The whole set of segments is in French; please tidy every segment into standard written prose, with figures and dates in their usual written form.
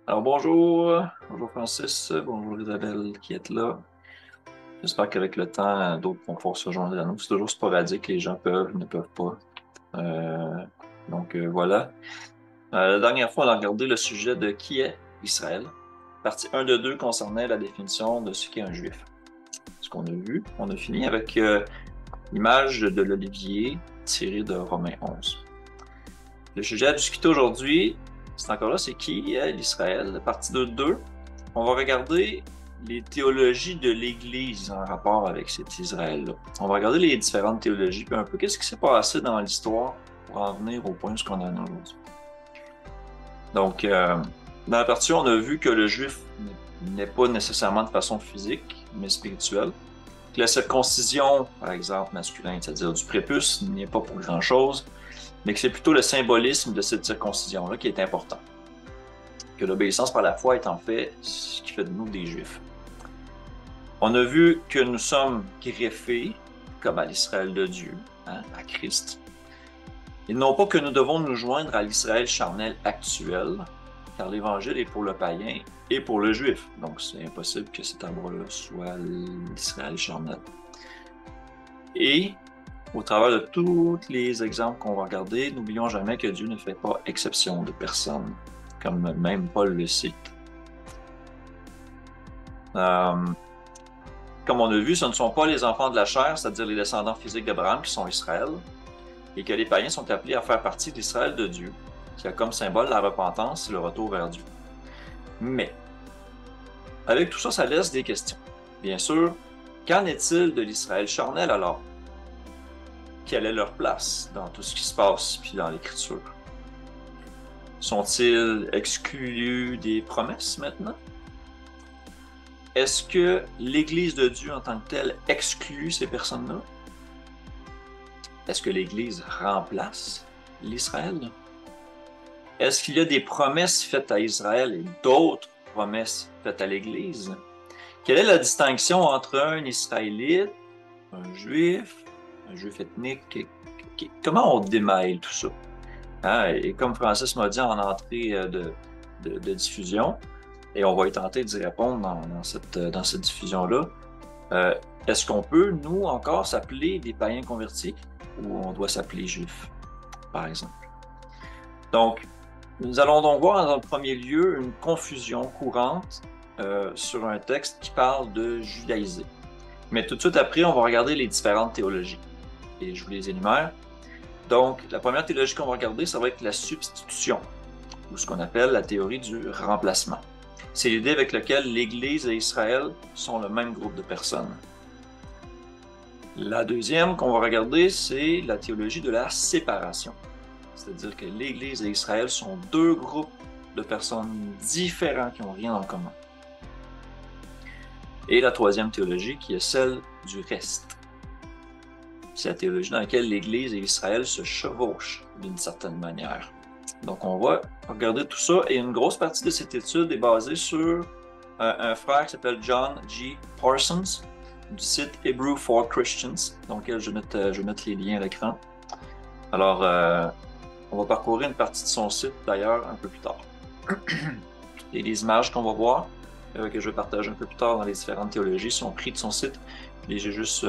Alors bonjour, bonjour Francis, bonjour Isabelle qui est là. J'espère qu'avec le temps, d'autres vont pouvoir se joindre à nous. C'est toujours sporadique, les gens peuvent, ne peuvent pas. Euh, voilà. La dernière fois, on a regardé le sujet de qui est Israël. Partie 1 de 2 concernait la définition de ce qu'est un juif. Ce qu'on a vu, on a fini avec l'image de l'olivier tirée de Romains 11. Le sujet à discuter aujourd'hui, c'est encore là, c'est qui est l'Israël. Partie 2 de 2. On va regarder les théologies de l'Église en rapport avec cet Israël-là. On va regarder les différentes théologies, puis un peu qu'est-ce qui s'est passé dans l'histoire pour en venir au point où qu'on en est aujourd'hui. Donc, dans la partie, on a vu que le juif n'est pas nécessairement de façon physique, mais spirituelle. Que la circoncision, par exemple, masculine, c'est-à-dire du prépuce, n'y est pas pour grand-chose, mais que c'est plutôt le symbolisme de cette circoncision-là qui est important. Que l'obéissance par la foi est en fait ce qui fait de nous des juifs. On a vu que nous sommes greffés, comme à l'Israël de Dieu, à Christ. Et non pas que nous devons nous joindre à l'Israël charnel actuel, car l'Évangile est pour le païen et pour le juif. Donc c'est impossible que cet endroit-là soit l'Israël charnel. Et au travers de tous les exemples qu'on va regarder, n'oublions jamais que Dieu ne fait pas exception de personne, comme même Paul le cite. Comme on a vu, ce ne sont pas les enfants de la chair, c'est-à-dire les descendants physiques d'Abraham qui sont Israël, et que les païens sont appelés à faire partie de l'Israël de Dieu, qui a comme symbole la repentance et le retour vers Dieu. Mais, avec tout ça, ça laisse des questions. Bien sûr, qu'en est-il de l'Israël charnel alors? Quelle est leur place dans tout ce qui se passe, puis dans l'Écriture? Sont-ils exclus des promesses maintenant? Est-ce que l'Église de Dieu en tant que telle exclut ces personnes-là? Est-ce que l'Église remplace l'Israël? Est-ce qu'il y a des promesses faites à Israël et d'autres promesses faites à l'Église? Quelle est la distinction entre un Israélite, un Juif ethnique? Comment on démêle tout ça? Et comme Francis m'a dit en entrée de diffusion, et on va y tenter d'y répondre dans cette diffusion-là, est-ce qu'on peut, nous, encore s'appeler des païens convertis ou on doit s'appeler juifs, par exemple? Donc, nous allons donc voir dans le premier lieu une confusion courante sur un texte qui parle de judaïser. Mais tout de suite après, on va regarder les différentes théologies. Et je vous les énumère. Donc, la première théologie qu'on va regarder, ça va être la substitution, ou ce qu'on appelle la théorie du remplacement. C'est l'idée avec laquelle l'Église et Israël sont le même groupe de personnes. La deuxième qu'on va regarder, c'est la théologie de la séparation. C'est-à-dire que l'Église et Israël sont deux groupes de personnes différents qui n'ont rien en commun. Et la troisième théologie qui est celle du reste. C'est la théologie dans laquelle l'Église et Israël se chevauchent d'une certaine manière. Donc on va regarder tout ça et une grosse partie de cette étude est basée sur un frère qui s'appelle John G. Parsons du site Hebrew for Christians, donc je vais mettre les liens à l'écran. Alors, on va parcourir une partie de son site d'ailleurs un peu plus tard. Et les images qu'on va voir, que je vais partager un peu plus tard dans les différentes théologies, sont prises de son site. Et j'ai juste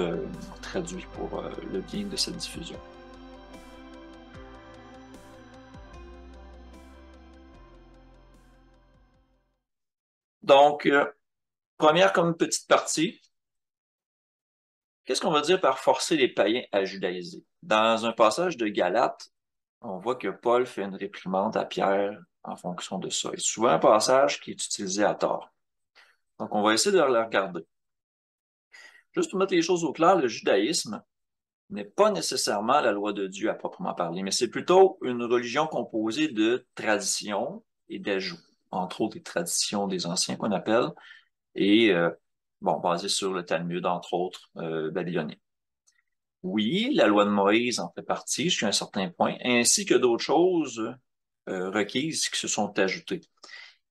traduit pour le bien de cette diffusion. Donc, première comme petite partie, qu'est-ce qu'on va dire par forcer les païens à judaïser? Dans un passage de Galates, on voit que Paul fait une réprimande à Pierre en fonction de ça. Et souvent un passage qui est utilisé à tort. Donc, on va essayer de le regarder. Juste pour mettre les choses au clair, le judaïsme n'est pas nécessairement la loi de Dieu à proprement parler, mais c'est plutôt une religion composée de traditions et d'ajouts, entre autres les traditions des anciens qu'on appelle, et basées sur le Talmud, entre autres, babylonien. Oui, la loi de Moïse en fait partie jusqu'à un certain point, ainsi que d'autres choses requises qui se sont ajoutées.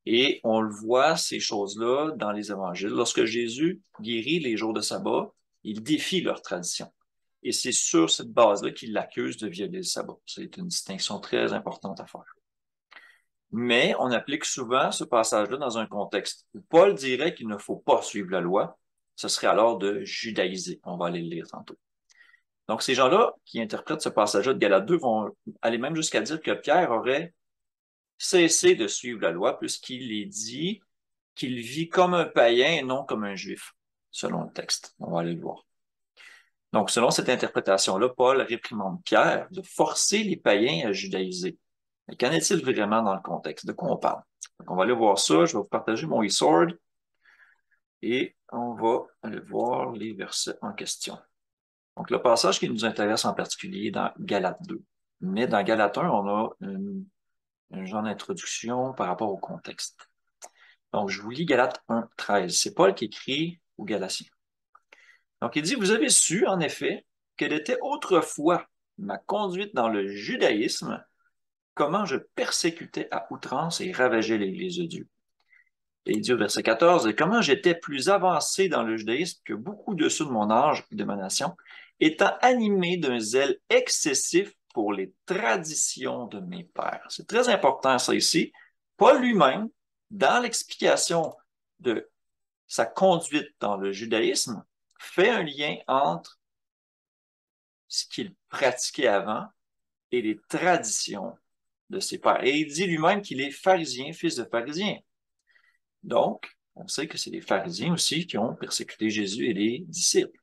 Et on le voit, ces choses-là, dans les évangiles. Lorsque Jésus guérit les jours de sabbat, il défie leur tradition. Et c'est sur cette base-là qu'il l'accuse de violer le sabbat. C'est une distinction très importante à faire. Mais on applique souvent ce passage-là dans un contexte où Paul dirait qu'il ne faut pas suivre la loi. Ce serait alors de judaïser. On va aller le lire tantôt. Donc, ces gens-là qui interprètent ce passage-là de Galates 2 vont aller même jusqu'à dire que Pierre aurait cessé de suivre la loi puisqu'il est dit qu'il vit comme un païen et non comme un juif, selon le texte. On va aller le voir. Donc, selon cette interprétation-là, Paul réprimande Pierre de forcer les païens à judaïser. Mais qu'en est-il vraiment dans le contexte? De quoi on parle? Donc, on va aller voir ça. Je vais vous partager mon e-sword et on va aller voir les versets en question. Donc, le passage qui nous intéresse en particulier est dans Galates 2. Mais dans Galates 1, on a un genre d'introduction par rapport au contexte. Donc, je vous lis Galates 1, 13. C'est Paul qui écrit aux Galatiens. Donc, il dit, vous avez su, en effet, quelle était autrefois ma conduite dans le judaïsme, comment je persécutais à outrance et ravageais l'Église de Dieu. Et il dit au verset 14, et comment j'étais plus avancé dans le judaïsme que beaucoup de ceux de mon âge et de ma nation, étant animé d'un zèle excessif pour les traditions de mes pères. C'est très important ça ici. Paul lui-même, dans l'explication de sa conduite dans le judaïsme, fait un lien entre ce qu'il pratiquait avant et les traditions de ses pères. Et il dit lui-même qu'il est pharisien, fils de pharisien. Donc, on sait que c'est les pharisiens aussi qui ont persécuté Jésus et les disciples.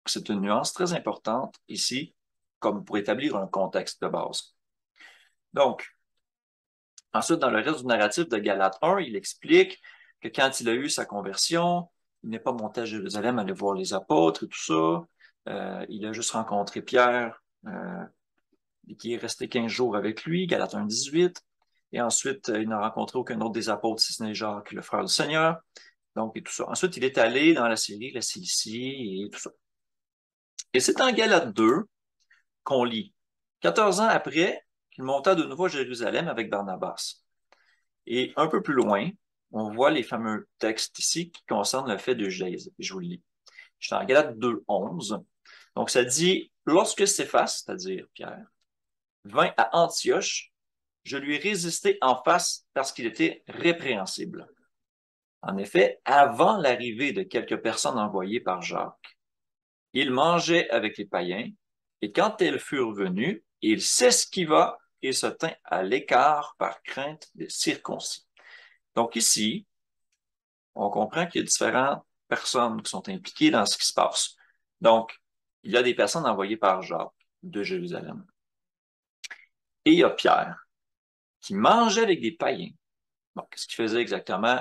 C'est une nuance très importante ici, comme pour établir un contexte de base. Donc, ensuite, dans le reste du narratif de Galates 1, il explique que quand il a eu sa conversion, il n'est pas monté à Jérusalem aller voir les apôtres et tout ça. Il a juste rencontré Pierre, qui est resté 15 jours avec lui, Galates 1, 18. Et ensuite, il n'a rencontré aucun autre des apôtres, si ce n'est Jacques, le frère du Seigneur. Donc, et tout ça. Ensuite, il est allé dans la Syrie, la Cilicie et tout ça. Et c'est en Galates 2 qu'on lit 14 ans après qu'il monta de nouveau à Jérusalem avec Barnabas. Et un peu plus loin, on voit les fameux textes ici qui concernent le fait de judaïsme. Je vous le lis. Je suis en Galates 2, 11. Donc, ça dit, lorsque Céphas, c'est-à-dire Pierre, vint à Antioche, je lui ai résisté en face parce qu'il était répréhensible. En effet, avant l'arrivée de quelques personnes envoyées par Jacques, il mangeait avec les païens, et quand elles furent venues, il s'esquiva et se tint à l'écart par crainte des circoncis. Donc ici, on comprend qu'il y a différentes personnes qui sont impliquées dans ce qui se passe. Donc, il y a des personnes envoyées par Jacques de Jérusalem. Et il y a Pierre qui mangeait avec des païens. Bon, qu'est-ce qu'il faisait exactement?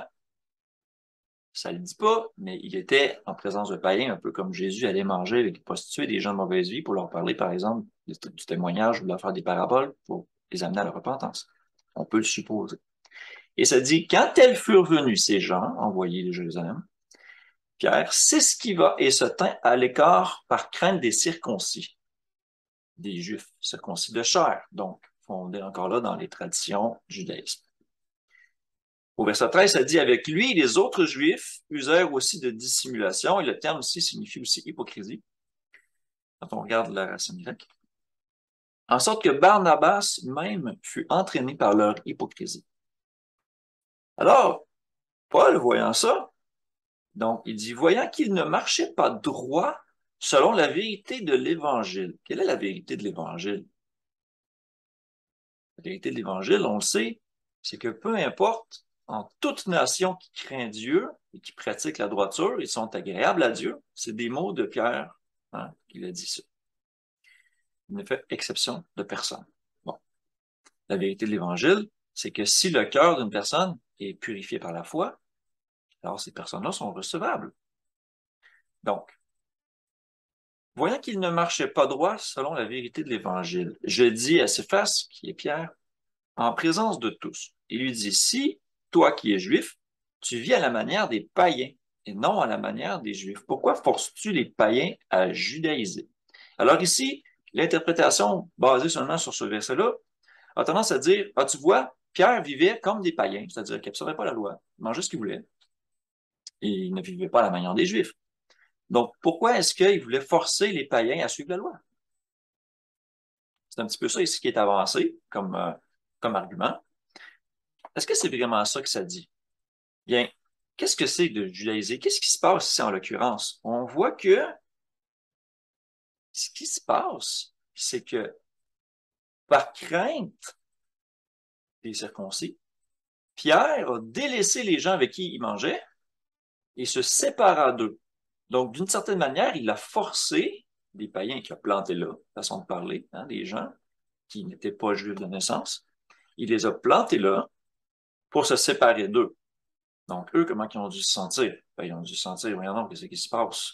Ça ne le dit pas, mais il était en présence de païens, un peu comme Jésus allait manger avec les prostituées, des gens de mauvaise vie, pour leur parler, par exemple, du témoignage ou leur faire des paraboles pour les amener à la repentance. On peut le supposer. Et ça dit, quand elles furent venues, ces gens envoyés de Jérusalem, Pierre s'esquiva et se tint à l'écart par crainte des circoncis, des Juifs, circoncis de chair, donc fondés encore là dans les traditions judaïsmes. Au verset 13, ça dit, avec lui, les autres Juifs usèrent aussi de dissimulation, et le terme ici signifie aussi hypocrisie, quand on regarde la racine grecque, en sorte que Barnabas même fut entraîné par leur hypocrisie. Alors, Paul, voyant ça, donc il dit, voyant qu'il ne marchait pas droit selon la vérité de l'Évangile. Quelle est la vérité de l'Évangile? La vérité de l'Évangile, on le sait, c'est que peu importe, en toute nation qui craint Dieu et qui pratique la droiture, ils sont agréables à Dieu. C'est des mots de Pierre, hein, qui a dit ça. Il ne fait exception de personne. Bon. La vérité de l'Évangile, c'est que si le cœur d'une personne est purifié par la foi, alors ces personnes-là sont recevables. Donc, voyant qu'il ne marchait pas droit selon la vérité de l'Évangile, je dis à Céphas, qui est Pierre, en présence de tous. Il lui dit, si toi qui es juif, tu vis à la manière des païens et non à la manière des juifs, pourquoi forces-tu les païens à judaïser? Alors ici, l'interprétation basée seulement sur ce verset-là a tendance à dire, ah, tu vois, Pierre vivait comme des païens, c'est-à-dire qu'il n'observait pas la loi, il mangeait ce qu'il voulait, et il ne vivait pas à la manière des juifs. Donc, pourquoi est-ce qu'il voulait forcer les païens à suivre la loi? C'est un petit peu ça ici qui est avancé comme argument. est-ce que c'est vraiment ça que ça dit? Bien, qu'est-ce que c'est de judaïser? Qu'est-ce qui se passe ici en l'occurrence? On voit que ce qui se passe, c'est que par crainte des circoncis, Pierre a délaissé les gens avec qui il mangeait et se sépara d'eux. Donc, d'une certaine manière, il a forcé des païens qui a planté là, façon de parler, hein, des gens qui n'étaient pas juifs de naissance, il les a plantés là pour se séparer d'eux. Donc, eux, comment ils ont dû se sentir? Ben, ils ont dû se sentir, voyons donc, qu'est-ce qui se passe?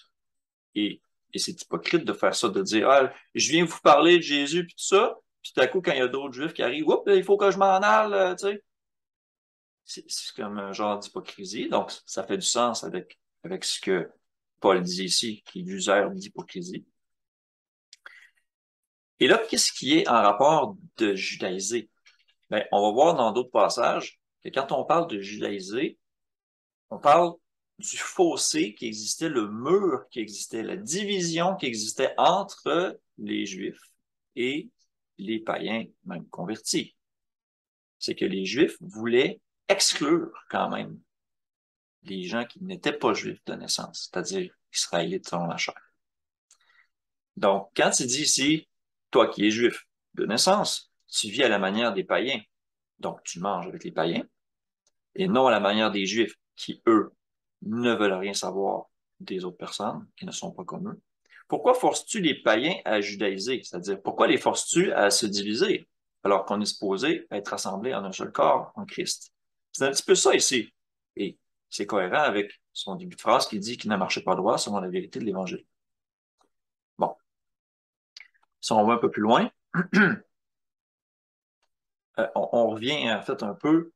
Et, et c'est hypocrite de faire ça, de dire, ah, je viens vous parler de Jésus, puis tout ça, puis tout à coup, quand il y a d'autres juifs qui arrivent, oups, il faut que je m'en aille, tu sais. C'est comme un genre d'hypocrisie. Donc, ça fait du sens avec ce que Paul dit ici, qui est l'usure d'hypocrisie. Et là, qu'est-ce qui est en rapport de judaïser? Ben, on va voir dans d'autres passages que quand on parle de judaïser, on parle du fossé qui existait, le mur qui existait, la division qui existait entre les Juifs et les païens, même convertis. C'est que les Juifs voulaient exclure quand même les gens qui n'étaient pas Juifs de naissance, c'est-à-dire Israélites selon la chair. Donc, quand il dit ici, toi qui es Juif de naissance, tu vis à la manière des païens, donc tu manges avec les païens, et non à la manière des Juifs qui, eux, ne veulent rien savoir des autres personnes qui ne sont pas comme eux. Pourquoi forces-tu les païens à judaïser? C'est-à-dire, pourquoi les forces-tu à se diviser alors qu'on est supposé être assemblés en un seul corps, en Christ? C'est un petit peu ça ici. Et c'est cohérent avec son début de phrase qui dit qu'il ne marchait pas droit selon la vérité de l'Évangile. Bon, si on va un peu plus loin, on revient en fait un peu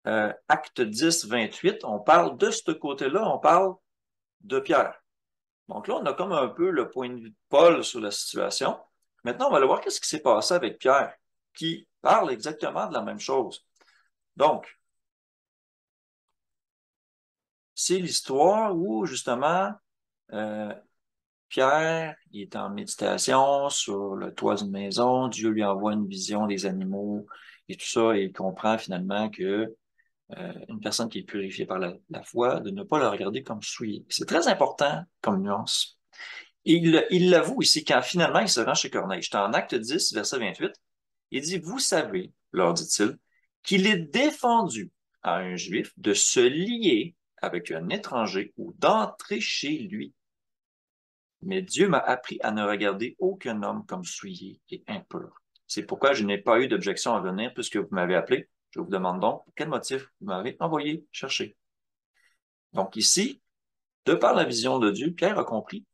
Acte 10, 28, on parle de ce côté-là, on parle de Pierre. Donc là, on a comme un peu le point de vue de Paul sur la situation. Maintenant, on va aller voir qu'est-ce qui s'est passé avec Pierre, qui parle exactement de la même chose. Donc, c'est l'histoire où, justement, euh, Pierre, il est en méditation sur le toit d'une maison, Dieu lui envoie une vision des animaux et tout ça, et il comprend finalement que une personne qui est purifiée par la foi, de ne pas la regarder comme souillée. C'est très important comme nuance. Et il l'avoue ici quand finalement il se rend chez Corneille. J'étais en Acte 10, verset 28. Il dit, vous savez, leur dit-il, qu'il est défendu à un juif de se lier avec un étranger ou d'entrer chez lui. Mais Dieu m'a appris à ne regarder aucun homme comme souillé et impur. C'est pourquoi je n'ai pas eu d'objection à venir puisque vous m'avez appelé. Je vous demande donc pour quel motif vous m'avez envoyé chercher. Donc ici, de par la vision de Dieu, Pierre a compris.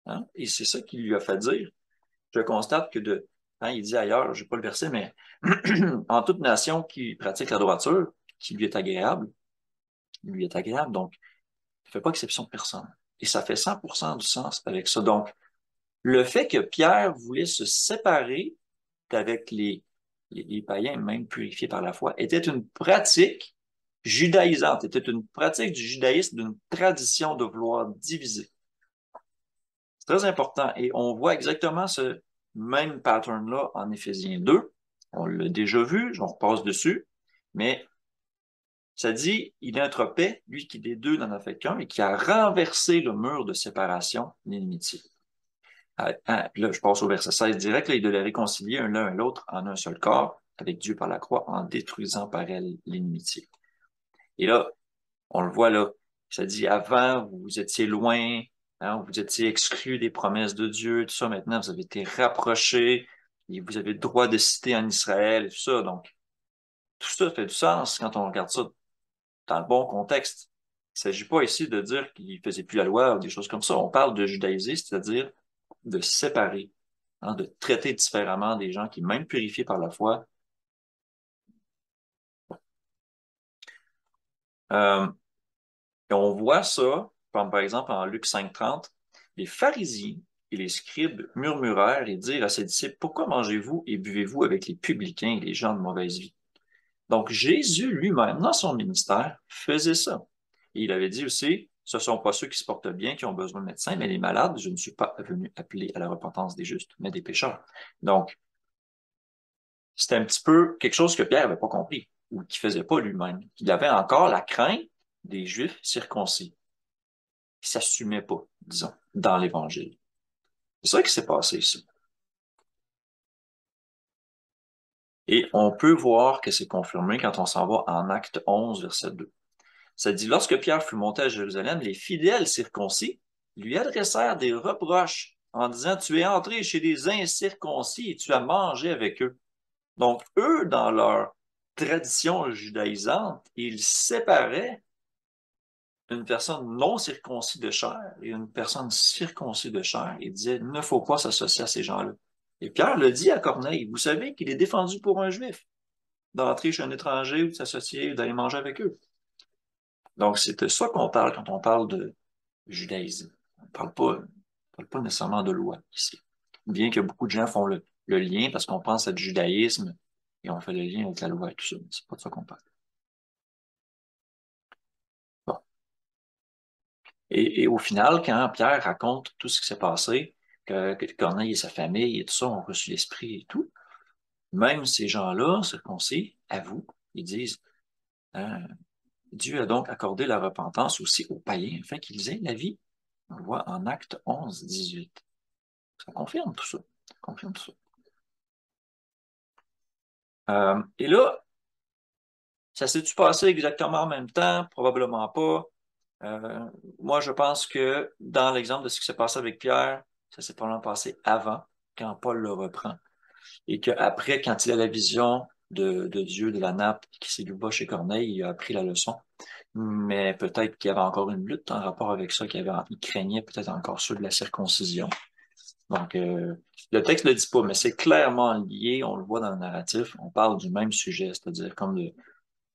Hein, et c'est ça qui lui a fait dire. Je constate que il dit ailleurs, je n'ai pas le verset, mais en toute nation qui pratique la droiture, qui lui est agréable, donc il ne fait pas exception de personne. Et ça fait 100% du sens avec ça. Donc, le fait que Pierre voulait se séparer d'avec les païens, même purifiés par la foi, était une pratique judaïsante, était une pratique du judaïsme, d'une tradition de vouloir diviser. C'est très important. Et on voit exactement ce même pattern-là en Éphésiens 2. On l'a déjà vu, j'en repasse dessus, mais ça dit, il est notre paix, lui qui des deux n'en a fait qu'un, et qui a renversé le mur de séparation, l'inimitié. Là, je passe au verset 16 direct, là, il de les réconcilier l'un et l'autre en un seul corps, avec Dieu par la croix, en détruisant par elle l'inimitié. Et là, on le voit là, ça dit, avant, vous étiez loin, hein, vous étiez exclus des promesses de Dieu, tout ça, maintenant, vous avez été rapprochés, et vous avez le droit de citer en Israël, et tout ça. Donc, tout ça fait du sens quand on regarde ça dans le bon contexte. Il ne s'agit pas ici de dire qu'il ne faisait plus la loi ou des choses comme ça. On parle de judaïser, c'est-à-dire de séparer, hein, de traiter différemment des gens qui, même purifiés par la foi, euh, et on voit ça, comme par exemple en Luc 5,30, les pharisiens et les scribes murmurèrent et dirent à ses disciples, pourquoi mangez-vous et buvez-vous avec les publicains et les gens de mauvaise vie? Donc Jésus lui-même, dans son ministère, faisait ça. Et il avait dit aussi, ce ne sont pas ceux qui se portent bien qui ont besoin de médecins, mais les malades, je ne suis pas venu appeler à la repentance des justes, mais des pécheurs. Donc, c'était un petit peu quelque chose que Pierre n'avait pas compris. ou qu'il ne faisait pas lui-même. Il avait encore la crainte des Juifs circoncis. Il ne s'assumait pas, disons, dans l'Évangile. C'est ça qui s'est passé ici. Et on peut voir que c'est confirmé quand on s'en va en Acte 11, verset 2. Ça dit, lorsque Pierre fut monté à Jérusalem, les fidèles circoncis lui adressèrent des reproches en disant, tu es entré chez des incirconcis et tu as mangé avec eux. Donc, eux, dans leur tradition judaïsante, ils séparaient une personne non circoncis de chair et une personne circoncis de chair. Ils disaient, il ne faut pas s'associer à ces gens-là. Et Pierre le dit à Corneille, vous savez qu'il est défendu pour un juif d'entrer chez un étranger ou de s'associer ou d'aller manger avec eux. Donc, c'est de ça qu'on parle quand on parle de judaïsme. On ne parle pas nécessairement de loi ici. Bien que beaucoup de gens font le lien parce qu'on pense à du judaïsme et on fait le lien avec la loi et tout ça. C'est pas de ça qu'on parle. Bon. Et au final, quand Pierre raconte tout ce qui s'est passé, que Corneille et sa famille et tout ça ont reçu l'Esprit et tout, même ces gens-là, circoncis, avouent, ils disent, hein, Dieu a donc accordé la repentance aussi aux païens afin qu'ils aient la vie. On le voit en Acte 11, 18. Ça confirme tout ça. Ça confirme tout ça. Et là, ça s'est-tu passé exactement en même temps? Probablement pas. Euh, Moi, je pense que dans l'exemple de ce qui s'est passé avec Pierre, ça s'est probablement passé avant, quand Paul le reprend. Et qu'après, quand il a la vision de Dieu, de la nappe, qui s'est bas chez Corneille, il a appris la leçon. Mais peut-être qu'il y avait encore une lutte en rapport avec ça, il craignait peut-être encore ceux de la circoncision. Donc, le texte ne le dit pas, mais c'est clairement lié, on le voit dans le narratif, on parle du même sujet, c'est-à-dire comme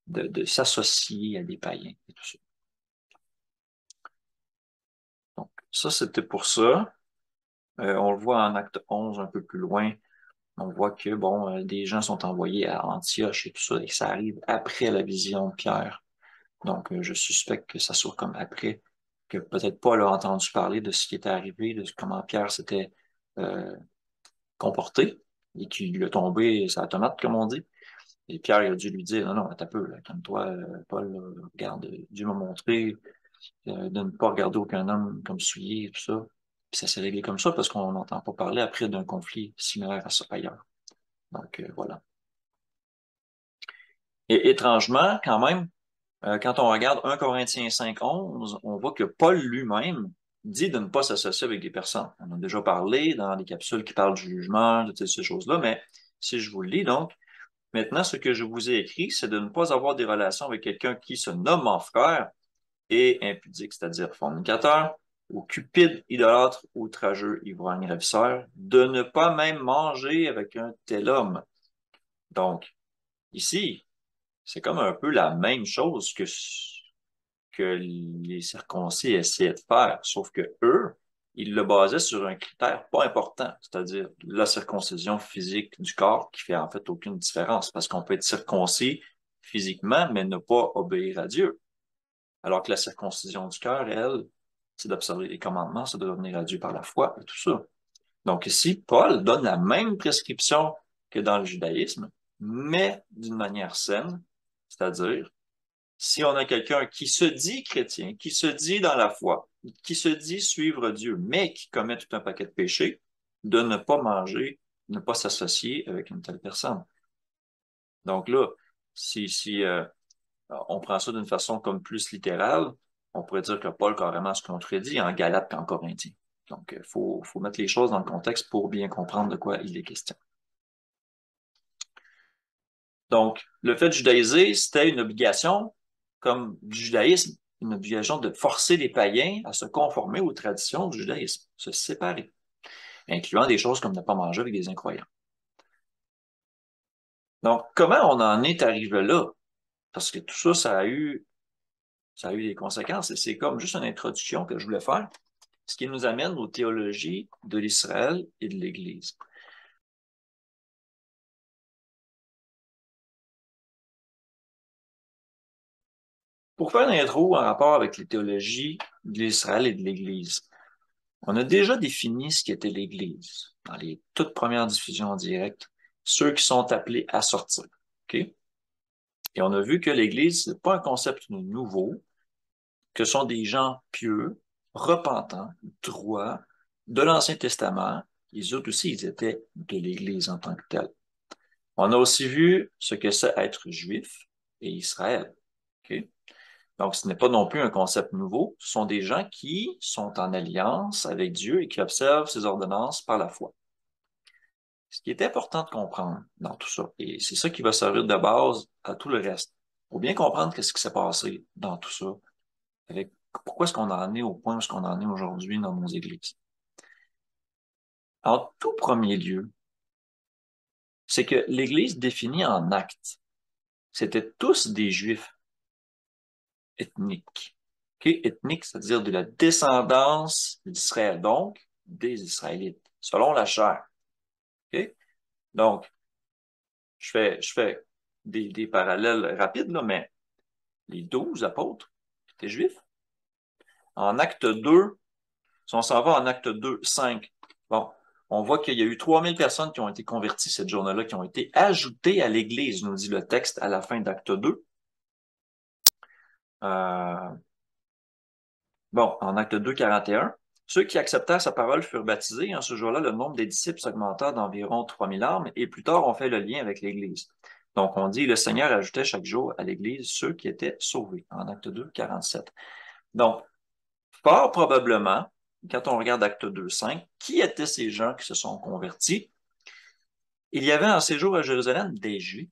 de s'associer à des païens et tout ça. Donc, ça, c'était pour ça. On le voit en acte 11 un peu plus loin. On voit que, bon, des gens sont envoyés à Antioche et tout ça, et que ça arrive après la vision de Pierre. Donc, je suspecte que ça soit comme après, que peut-être Paul a entendu parler de ce qui était arrivé, de comment Pierre s'était euh, comporté, et qu'il est tombé sa tomate, comme on dit. Et Pierre il a dû lui dire, non, non, attends un peu, là, calme-toi, Paul, regarde, Dieu m'a montré de ne pas regarder aucun homme comme souillé et tout ça. Puis ça s'est réglé comme ça parce qu'on n'entend pas parler après d'un conflit similaire à ça ailleurs. Donc, voilà. Et étrangement, quand même, quand on regarde 1 Corinthiens 5, 11, on voit que Paul lui-même dit de ne pas s'associer avec des personnes. On en a déjà parlé dans des capsules qui parlent du jugement, de toutes ces choses-là, mais si je vous le lis, donc, maintenant, ce que je vous ai écrit, c'est de ne pas avoir des relations avec quelqu'un qui se nomme en frère et impudique, c'est-à-dire fornicateur, ou cupide, idolâtre, outrageux, ivrogne, ravisseur, de ne pas même manger avec un tel homme. Donc, ici, c'est comme un peu la même chose que les circoncis essayaient de faire, sauf que eux, ils le basaient sur un critère pas important, c'est-à-dire la circoncision physique du corps qui fait en fait aucune différence, parce qu'on peut être circoncis physiquement, mais ne pas obéir à Dieu. Alors que la circoncision du cœur, elle, c'est d'observer les commandements, c'est de devenir à Dieu par la foi et tout ça. Donc ici, Paul donne la même prescription que dans le judaïsme, mais d'une manière saine, c'est-à-dire si on a quelqu'un qui se dit chrétien, qui se dit dans la foi, qui se dit suivre Dieu, mais qui commet tout un paquet de péchés, de ne pas manger, ne pas s'associer avec une telle personne. Donc là, si on prend ça d'une façon comme plus littérale, on pourrait dire que Paul carrément se contredit en Galates et en Corinthiens. Donc, faut mettre les choses dans le contexte pour bien comprendre de quoi il est question. Donc, le fait de judaïser, c'était une obligation, comme du judaïsme, une obligation de forcer les païens à se conformer aux traditions du judaïsme, se séparer, incluant des choses comme ne pas manger avec des incroyants. Donc, comment on en est arrivé là? Parce que tout ça, ça a eu des conséquences et c'est comme juste une introduction que je voulais faire, ce qui nous amène aux théologies de l'Israël et de l'Église. Pour faire l'intro en rapport avec les théologies de l'Israël et de l'Église, on a déjà défini ce qu'était l'Église dans les toutes premières diffusions en direct, ceux qui sont appelés à sortir. OK? Et on a vu que l'Église, c'est pas un concept nouveau, que ce sont des gens pieux, repentants, droits, de l'Ancien Testament. Les autres aussi, ils étaient de l'Église en tant que telle. On a aussi vu ce que c'est être juif et Israël. OK? Donc, ce n'est pas non plus un concept nouveau. Ce sont des gens qui sont en alliance avec Dieu et qui observent ses ordonnances par la foi. Ce qui est important de comprendre dans tout ça, et c'est ça qui va servir de base à tout le reste. Pour bien comprendre qu'est-ce qui s'est passé dans tout ça, avec pourquoi est-ce qu'on en est au point où est-ce qu'on en est aujourd'hui dans nos églises. En tout premier lieu, c'est que l'Église définie en actes, c'était tous des Juifs ethniques. Okay? Ethnique, c'est-à-dire de la descendance d'Israël, donc des Israélites, selon la chair. Okay? Donc, je fais des parallèles rapides, là, mais les 12 apôtres étaient juifs. En acte 2, si on s'en va en acte 2, 5, bon, on voit qu'il y a eu 3000 personnes qui ont été converties cette journée-là, qui ont été ajoutées à l'Église, nous dit le texte à la fin d'acte 2. Bon, en acte 2, 41, ceux qui acceptèrent sa parole furent baptisés. En ce jour-là, le nombre des disciples s'augmenta d'environ 3000 âmes et plus tard, on fait le lien avec l'Église. Donc, on dit, le Seigneur ajoutait chaque jour à l'Église ceux qui étaient sauvés, en acte 2, 47. Donc, fort probablement, quand on regarde acte 2, 5, qui étaient ces gens qui se sont convertis? Il y avait en séjour à Jérusalem des Juifs,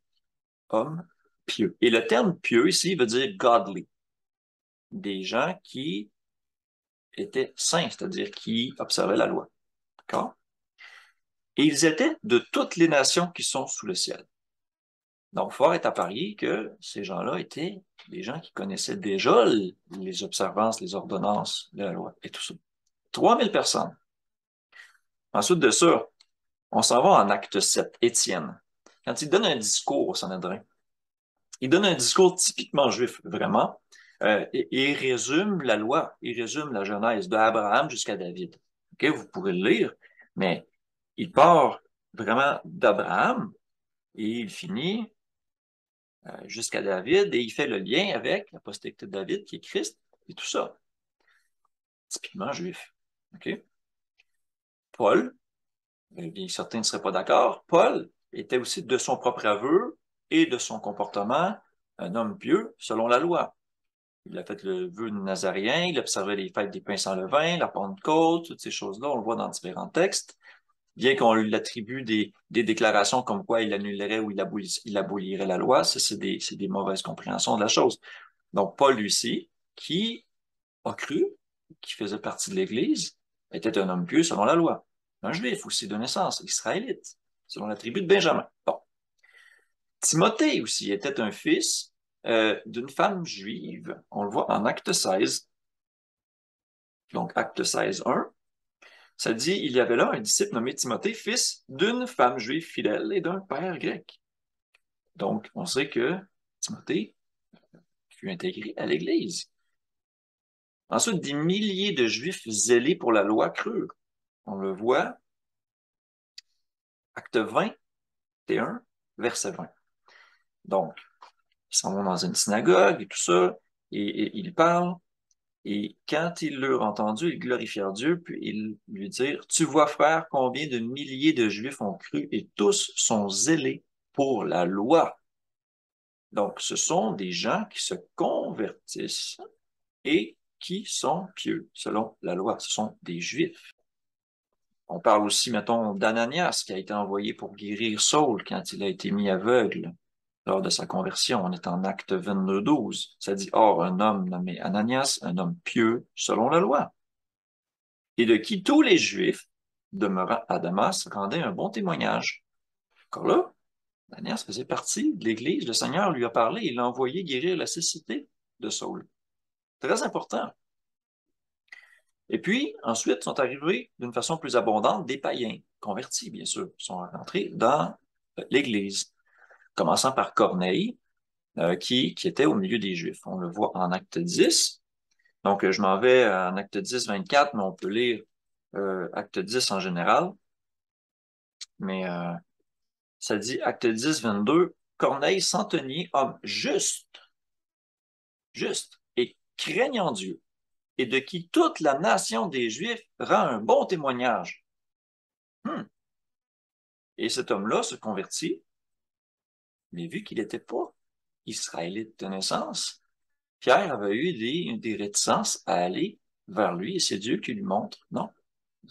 hommes pieux. Et le terme pieux ici veut dire godly. Des gens qui étaient saints, c'est-à-dire qui observaient la loi. D'accord? Et ils étaient de toutes les nations qui sont sous le ciel. Donc, fort est à parier que ces gens-là étaient des gens qui connaissaient déjà les observances, les ordonnances de la loi et tout ça. 3000 personnes. Ensuite de ça, on s'en va en acte 7, Étienne. Quand il donne un discours au Sanhédrin, il donne un discours typiquement juif, vraiment, et il résume la loi, il résume la Genèse de Abraham jusqu'à David. Okay, vous pouvez le lire, mais il part vraiment d'Abraham et il finit jusqu'à David et il fait le lien avec la postérité de David qui est Christ et tout ça. Typiquement juif. Okay? Paul, bien certains ne seraient pas d'accord, Paul était aussi de son propre aveu et de son comportement un homme pieux selon la loi. Il a fait le vœu nazaréen, il observait les fêtes des pains sans levain, la Pentecôte, toutes ces choses-là, on le voit dans différents textes. Bien qu'on lui attribue des déclarations comme quoi il annulerait ou il abolirait la loi, ça, c'est des mauvaises compréhensions de la chose. Donc, Paul, lui-ci, qui a cru, qui faisait partie de l'Église, était un homme pieux selon la loi. Un juif aussi de naissance, israélite, selon la tribu de Benjamin. Bon. Timothée aussi était un fils d'une femme juive. On le voit en acte 16. Donc, acte 16, 1. Ça dit, il y avait là un disciple nommé Timothée, fils d'une femme juive fidèle et d'un père grec. Donc, on sait que Timothée fut intégré à l'Église. Ensuite, des milliers de Juifs zélés pour la loi crurent. On le voit, acte 20, T1, verset 20. Donc, ils s'en vont dans une synagogue et tout ça, et ils parlent. Et quand ils l'eurent entendu, ils glorifièrent Dieu, puis ils lui dirent, tu vois, frère, combien de milliers de Juifs ont cru, et tous sont zélés pour la loi. Donc, ce sont des gens qui se convertissent et qui sont pieux, selon la loi. Ce sont des Juifs. On parle aussi, mettons, d'Ananias, qui a été envoyé pour guérir Saul quand il a été mis aveugle lors de sa conversion. On est en acte 22, 12. Ça dit, or, un homme nommé Ananias, un homme pieux, selon la loi, et de qui tous les Juifs, demeurant à Damas, rendaient un bon témoignage. Encore là, Ananias faisait partie de l'Église. Le Seigneur lui a parlé, il l'a envoyé guérir la cécité de Saul. Très important. Et puis, ensuite, sont arrivés d'une façon plus abondante des païens, convertis, bien sûr, sont rentrés dans l'Église, commençant par Corneille, qui était au milieu des Juifs. On le voit en acte 10. Donc, je m'en vais en acte 10, 24, mais on peut lire acte 10 en général. Mais ça dit acte 10, 22, Corneille Santonier, homme juste et craignant Dieu, et de qui toute la nation des Juifs rend un bon témoignage. Hmm. Et cet homme-là se convertit, mais vu qu'il n'était pas israélite de naissance, Pierre avait eu des réticences à aller vers lui, et c'est Dieu qui lui montre, non,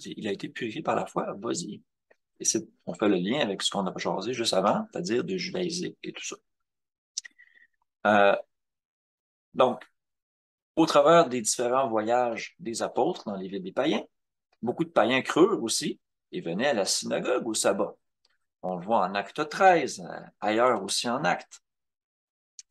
il a été purifié par la foi, vas-y. Et on fait le lien avec ce qu'on a jasé juste avant, c'est-à-dire de judaïser et tout ça. Euh, donc, au travers des différents voyages des apôtres dans les villes des païens, beaucoup de païens crurent aussi et venaient à la synagogue au sabbat. On le voit en Acte 13, ailleurs aussi en Actes.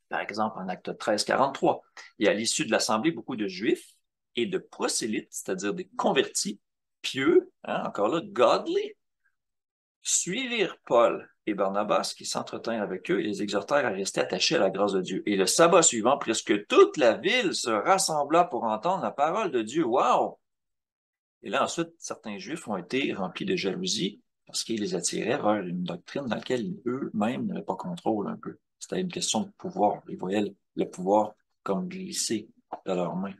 Par exemple, en Acte 13, 43. Et à l'issue de l'assemblée, beaucoup de Juifs et de prosélytes, c'est-à-dire des convertis, pieux, hein, encore là, godly, suivirent Paul et Barnabas qui s'entretinrent avec eux et les exhortèrent à rester attachés à la grâce de Dieu. Et le sabbat suivant, presque toute la ville se rassembla pour entendre la parole de Dieu. Wow! Et là, ensuite, certains Juifs ont été remplis de jalousie parce qu'ils les attiraient vers une doctrine dans laquelle eux-mêmes n'avaient pas contrôle un peu. C'était une question de pouvoir. Ils voyaient le pouvoir comme glisser de leurs mains.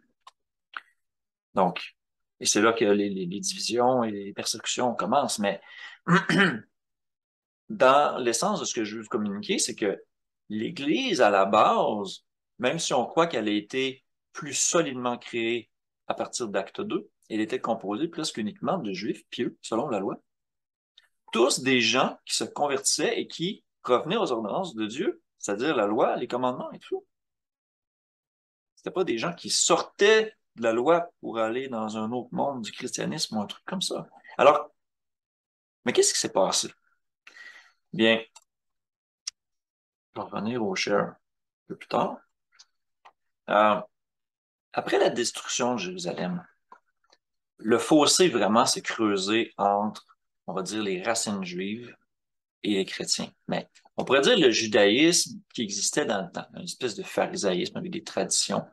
Donc, et c'est là que les divisions et les persécutions commencent. Mais dans l'essence de ce que je veux vous communiquer, c'est que l'Église, à la base, même si on croit qu'elle a été plus solidement créée à partir d'Acte 2, elle était composée presque uniquement de Juifs pieux, selon la loi. Tous des gens qui se convertissaient et qui revenaient aux ordonnances de Dieu, c'est-à-dire la loi, les commandements et tout. C'était pas des gens qui sortaient de la loi pour aller dans un autre monde du christianisme ou un truc comme ça. Alors, mais qu'est-ce qui s'est passé? Bien, je vais revenir au share un peu plus tard. Euh, Après la destruction de Jérusalem, le fossé vraiment s'est creusé entre, on va dire, les racines juives et les chrétiens. Mais on pourrait dire le judaïsme qui existait dans le temps, une espèce de pharisaïsme avec des traditions,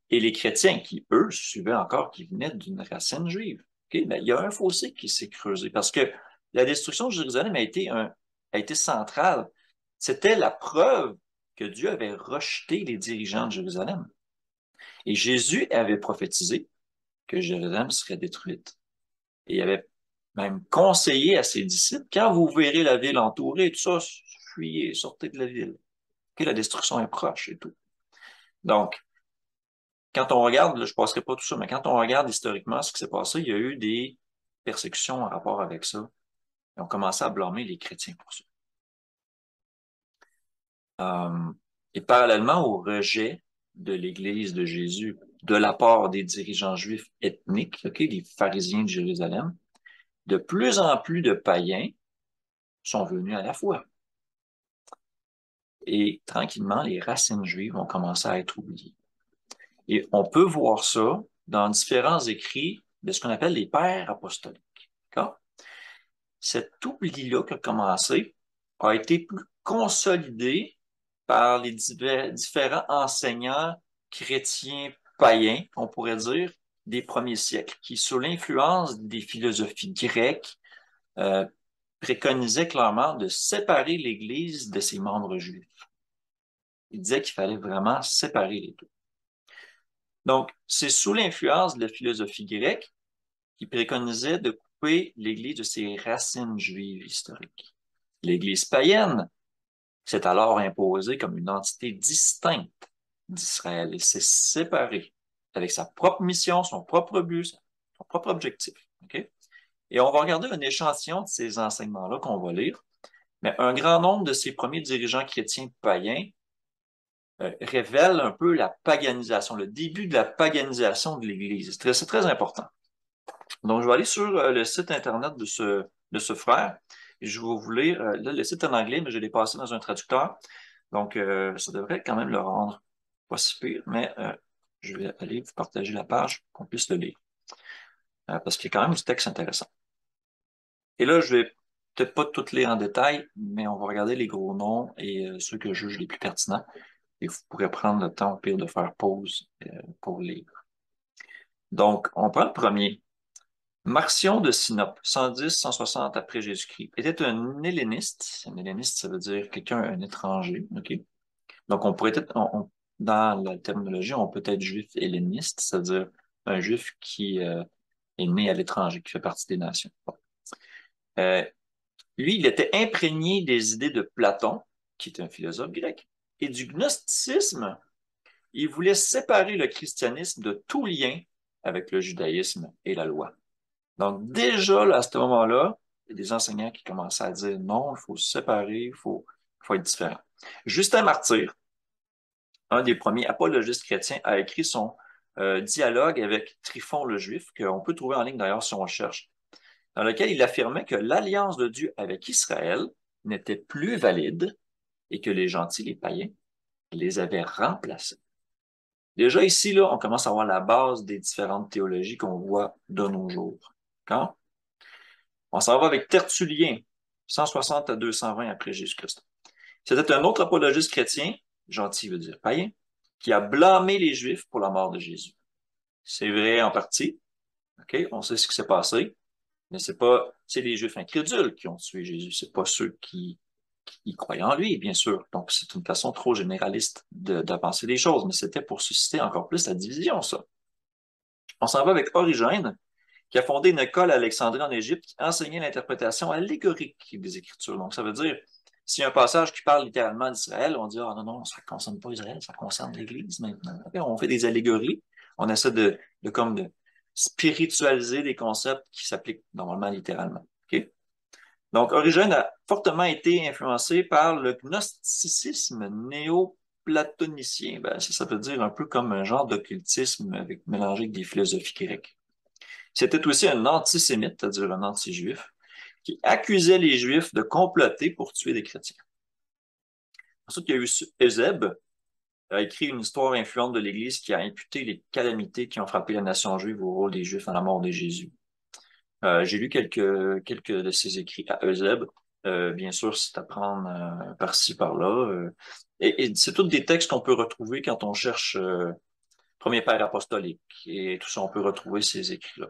et les chrétiens qui, eux, suivaient encore, qui venaient d'une racine juive. Okay? Ben, il y a un fossé qui s'est creusé parce que la destruction de Jérusalem a été centrale. C'était la preuve que Dieu avait rejeté les dirigeants de Jérusalem. Et Jésus avait prophétisé que Jérusalem serait détruite. Et il avait même conseillé à ses disciples, quand vous verrez la ville entourée, tout ça, fuyez, sortez de la ville. Que la destruction est proche et tout. Donc, quand on regarde, là, je ne passerai pas tout ça, mais quand on regarde historiquement ce qui s'est passé, il y a eu des persécutions en rapport avec ça. Et on commençait à blâmer les chrétiens pour ça. Euh, et parallèlement au rejet de l'Église de Jésus de la part des dirigeants juifs ethniques, okay, les pharisiens de Jérusalem, de plus en plus de païens sont venus à la foi. Et tranquillement, les racines juives ont commencé à être oubliées. Et on peut voir ça dans différents écrits de ce qu'on appelle les pères apostoliques. D'accord? Cet oubli-là qui a commencé a été plus consolidé par les différents enseignants chrétiens païens, on pourrait dire, des premiers siècles, qui, sous l'influence des philosophies grecques, euh, préconisaient clairement de séparer l'Église de ses membres juifs. Il disait qu'il fallait vraiment séparer les deux. Donc, c'est sous l'influence de la philosophie grecque qui préconisait de couper l'Église de ses racines juives historiques. L'Église païenne s'est alors imposée comme une entité distincte d'Israël et s'est séparée avec sa propre mission, son propre but, son propre objectif. Okay? Et on va regarder un échantillon de ces enseignements-là qu'on va lire. Mais un grand nombre de ces premiers dirigeants chrétiens païens révèle un peu la paganisation, le début de la paganisation de l'Église. C'est très important. Donc, je vais aller sur le site Internet de ce frère et je vais vous lire. Là, le site est en anglais, mais je l'ai passé dans un traducteur. Donc, ça devrait quand même le rendre pas si pire, mais je vais aller vous partager la page pour qu'on puisse le lire. Parce qu'il y a quand même du texte intéressant. Et là, je vais peut-être pas tout lire en détail, mais on va regarder les gros noms et ceux que je juge les plus pertinents. Et vous pourrez prendre le temps, au pire, de faire pause pour lire. Donc, on prend le premier. Marcion de Sinope, 110-160 après Jésus-Christ, était un helléniste. Un helléniste, ça veut dire quelqu'un, un étranger. OK? Donc, on pourrait être, dans la terminologie, on peut être juif helléniste, c'est-à-dire un juif qui est né à l'étranger, qui fait partie des nations. Bon. Euh, Lui, il était imprégné des idées de Platon, qui était un philosophe grec, et du gnosticisme. Il voulait séparer le christianisme de tout lien avec le judaïsme et la loi. Donc, déjà, là, à ce moment-là, il y a des enseignants qui commençaient à dire non, il faut se séparer, il faut être différent. Justin Martyr, un des premiers apologistes chrétiens, a écrit son dialogue avec Tryphon le Juif, qu'on peut trouver en ligne d'ailleurs si on le cherche, dans lequel il affirmait que l'alliance de Dieu avec Israël n'était plus valide et que les gentils, les païens, les avaient remplacés. Déjà ici, là, on commence à voir la base des différentes théologies qu'on voit de nos jours. Quand? On s'en va avec Tertullien, 160 à 220 après Jésus-Christ. C'était un autre apologiste chrétien, gentil veut dire païen, qui a blâmé les Juifs pour la mort de Jésus. C'est vrai en partie, ok, on sait ce qui s'est passé, mais c'est les Juifs incrédules qui ont tué Jésus, c'est pas ceux qui croyaient en lui, bien sûr. Donc c'est une façon trop généraliste d'avancer les choses, mais c'était pour susciter encore plus la division, ça. On s'en va avec Origène, qui a fondé une école à Alexandrie en Égypte qui enseignait l'interprétation allégorique des Écritures. Donc, ça veut dire, s'il y a un passage qui parle littéralement d'Israël, on dit, ah non, non, ça ne concerne pas Israël, ça concerne l'Église maintenant. Okay, on fait des allégories, on essaie de spiritualiser des concepts qui s'appliquent normalement littéralement. Okay? Donc, Origène a fortement été influencé par le gnosticisme néo-platonicien. Ben, ça veut dire un peu comme un genre d'occultisme mélangé avec des philosophies grecques. C'était aussi un antisémite, c'est-à-dire un anti-juif, qui accusait les Juifs de comploter pour tuer des chrétiens. Ensuite, il y a eu Eusèbe, a écrit une histoire influente de l'Église qui a imputé les calamités qui ont frappé la nation juive au rôle des Juifs dans la mort de Jésus. J'ai lu quelques de ses écrits à Eusèbe. Bien sûr, c'est à prendre par-ci, par-là. Et c'est tous des textes qu'on peut retrouver quand on cherche Premier Père apostolique. Et tout ça, on peut retrouver ces écrits-là.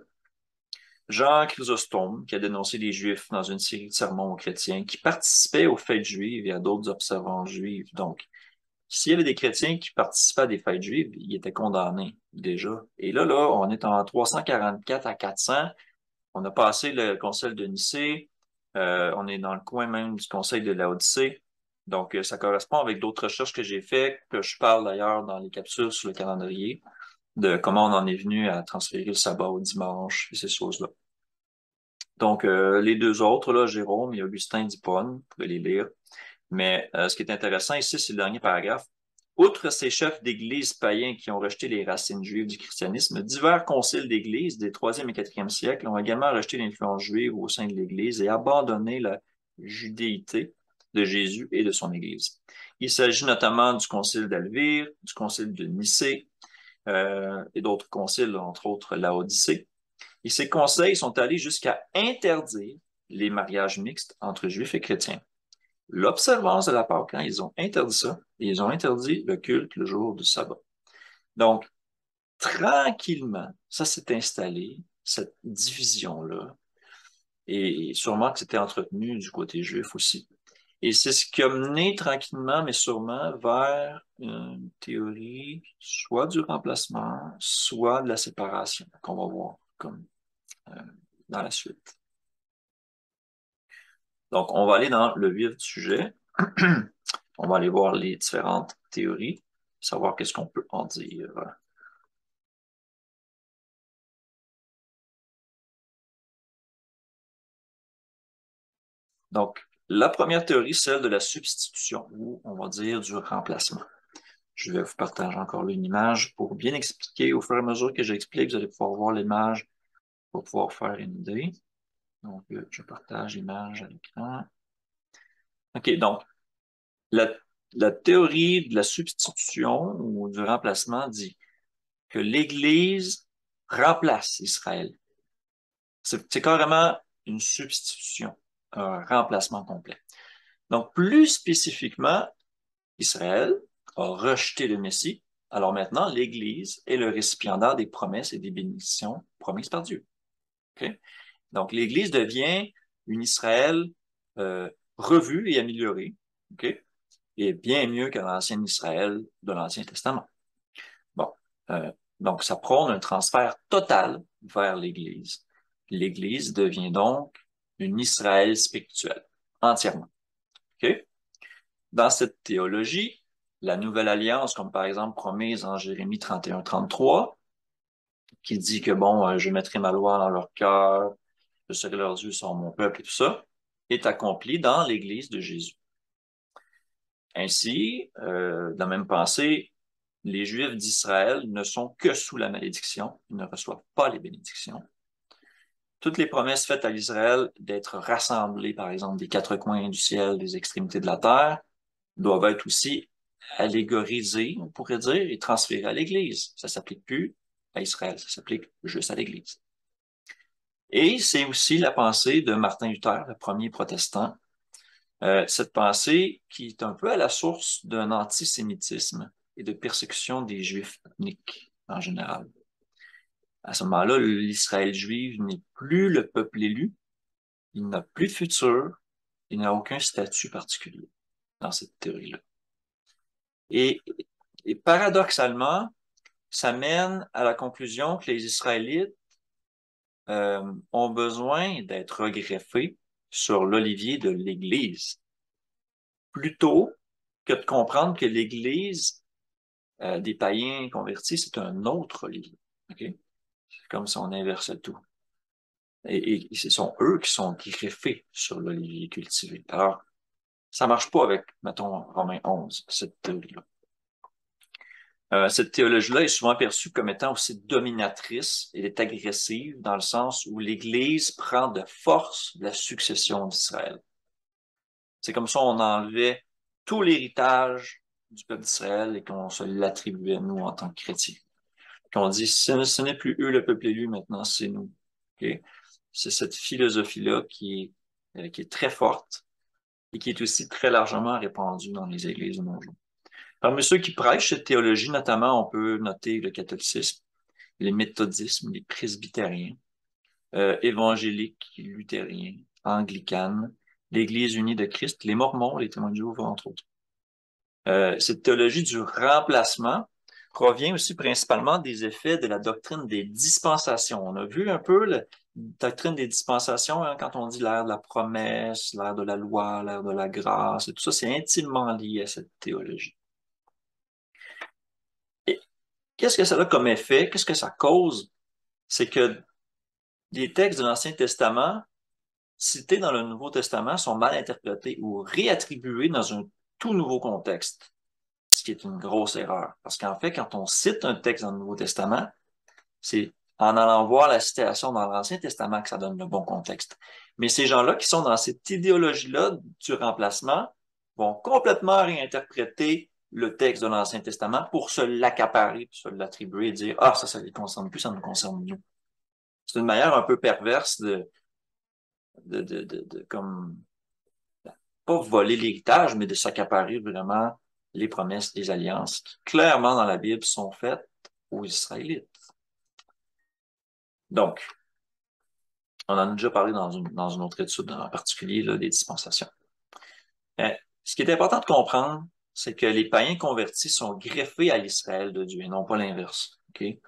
Jean Chrysostome, qui a dénoncé les Juifs dans une série de sermons aux chrétiens, qui participaient aux fêtes juives et à d'autres observances juives. Donc, s'il y avait des chrétiens qui participaient à des fêtes juives, ils étaient condamnés déjà. Et là, on est en 344 à 400. On a passé le concile de Nicée. On est dans le coin même du conseil de Laodicée. Donc, ça correspond avec d'autres recherches que j'ai faites, que je parle d'ailleurs dans les capsules sur le calendrier, de comment on en est venu à transférer le sabbat au dimanche et ces choses-là. Donc, les deux autres, là, Jérôme et Augustin d'Hippone, vous pouvez les lire. Mais ce qui est intéressant ici, c'est le dernier paragraphe. Outre ces chefs d'église païens qui ont rejeté les racines juives du christianisme, divers conciles d'église des 3e et 4e siècles ont également rejeté l'influence juive au sein de l'église et abandonné la judéité de Jésus et de son église. Il s'agit notamment du concile d'Alvire, du concile de Nicée et d'autres conciles, entre autres Laodicée. Et ces conseils sont allés jusqu'à interdire les mariages mixtes entre juifs et chrétiens. L'observance de la Pâque, hein, ils ont interdit ça, et ils ont interdit le culte le jour du sabbat. Donc, tranquillement, ça s'est installé, cette division-là, et sûrement que c'était entretenu du côté juif aussi. Et c'est ce qui a mené tranquillement, mais sûrement, vers une théorie soit du remplacement, soit de la séparation, qu'on va voir comme euh, dans la suite. Donc, on va aller dans le vif du sujet. On va aller voir les différentes théories, savoir qu'est-ce qu'on peut en dire. Donc, la première théorie, celle de la substitution, ou on va dire du remplacement. Je vais vous partager encore une image pour bien expliquer. Au fur et à mesure que j'explique, vous allez pouvoir voir l'image pour pouvoir faire une idée. Donc, je partage l'image à l'écran. OK, donc, la, la théorie de la substitution ou du remplacement dit que l'Église remplace Israël. C'est carrément une substitution, un remplacement complet. Donc, plus spécifiquement, Israël a rejeté le Messie. Alors maintenant, l'Église est le récipiendaire des promesses et des bénédictions promises par Dieu. Okay? Donc, l'Église devient une Israël revue et améliorée, OK? Et bien mieux que l'ancien Israël de l'Ancien Testament. Bon, donc ça prône un transfert total vers l'Église. L'Église devient donc une Israël spirituelle, entièrement. OK? Dans cette théologie, la nouvelle alliance, comme par exemple promise en Jérémie 31-33, qui dit que, bon, je mettrai ma loi dans leur cœur, je serai leur Dieu, ils seront mon peuple et tout ça, est accompli dans l'Église de Jésus. Ainsi, dans la même pensée, les Juifs d'Israël ne sont que sous la malédiction, ils ne reçoivent pas les bénédictions. Toutes les promesses faites à l'Israël d'être rassemblés, par exemple, des quatre coins du ciel, des extrémités de la terre, doivent être aussi allégorisées, on pourrait dire, et transférées à l'Église. Ça s'applique plus à Israël, ça s'applique juste à l'Église. Et c'est aussi la pensée de Martin Luther, le premier protestant, cette pensée qui est un peu à la source d'un antisémitisme et de persécution des Juifs ethniques en général. À ce moment-là, l'Israël juif n'est plus le peuple élu, il n'a plus de futur, il n'a aucun statut particulier dans cette théorie-là. Et, et paradoxalement, ça mène à la conclusion que les Israélites ont besoin d'être regreffés sur l'olivier de l'Église, plutôt que de comprendre que l'Église des païens convertis, c'est un autre olivier. Okay? C'est comme si on inversait tout. Et ce sont eux qui sont greffés sur l'olivier cultivé. Alors, ça marche pas avec, mettons, Romains 11, cette théorie-là. Cette théologie-là est souvent perçue comme étant aussi dominatrice et est agressive dans le sens où l'Église prend de force la succession d'Israël. C'est comme ça on enlevait tout l'héritage du peuple d'Israël et qu'on se l'attribuait, nous, en tant que chrétiens. Qu'on dit, ce n'est plus eux le peuple élu, maintenant c'est nous. Okay? C'est cette philosophie-là qui est très forte et qui est aussi très largement répandue dans les églises de nos jours. Parmi ceux qui prêchent cette théologie, notamment, on peut noter le catholicisme, les méthodismes, les presbytériens, évangéliques, luthériens, anglicanes, l'Église unie de Christ, les Mormons, les témoins de Jéhovah, entre autres. Cette théologie du remplacement provient aussi principalement des effets de la doctrine des dispensations. On a vu un peu la doctrine des dispensations, hein, quand on dit l'ère de la promesse, l'ère de la loi, l'ère de la grâce, et tout ça, c'est intimement lié à cette théologie. Et qu'est-ce que ça a comme effet? Qu'est-ce que ça cause? C'est que les textes de l'Ancien Testament cités dans le Nouveau Testament sont mal interprétés ou réattribués dans un tout nouveau contexte, ce qui est une grosse erreur. Parce qu'en fait, quand on cite un texte dans le Nouveau Testament, c'est en allant voir la citation dans l'Ancien Testament que ça donne le bon contexte. Mais ces gens-là qui sont dans cette idéologie-là du remplacement vont complètement réinterpréter le texte de l'Ancien Testament pour se l'accaparer, pour se l'attribuer et dire, ah, ça ne les concerne plus, ça nous concerne nous. C'est une manière un peu perverse comme, pas voler l'héritage, mais de s'accaparer vraiment les promesses, les alliances qui, clairement dans la Bible, sont faites aux Israélites. Donc, on en a déjà parlé dans une autre étude, en particulier là, des dispensations. Ce qui est important de comprendre, c'est que les païens convertis sont greffés à l'Israël de Dieu et non pas l'inverse. Okay?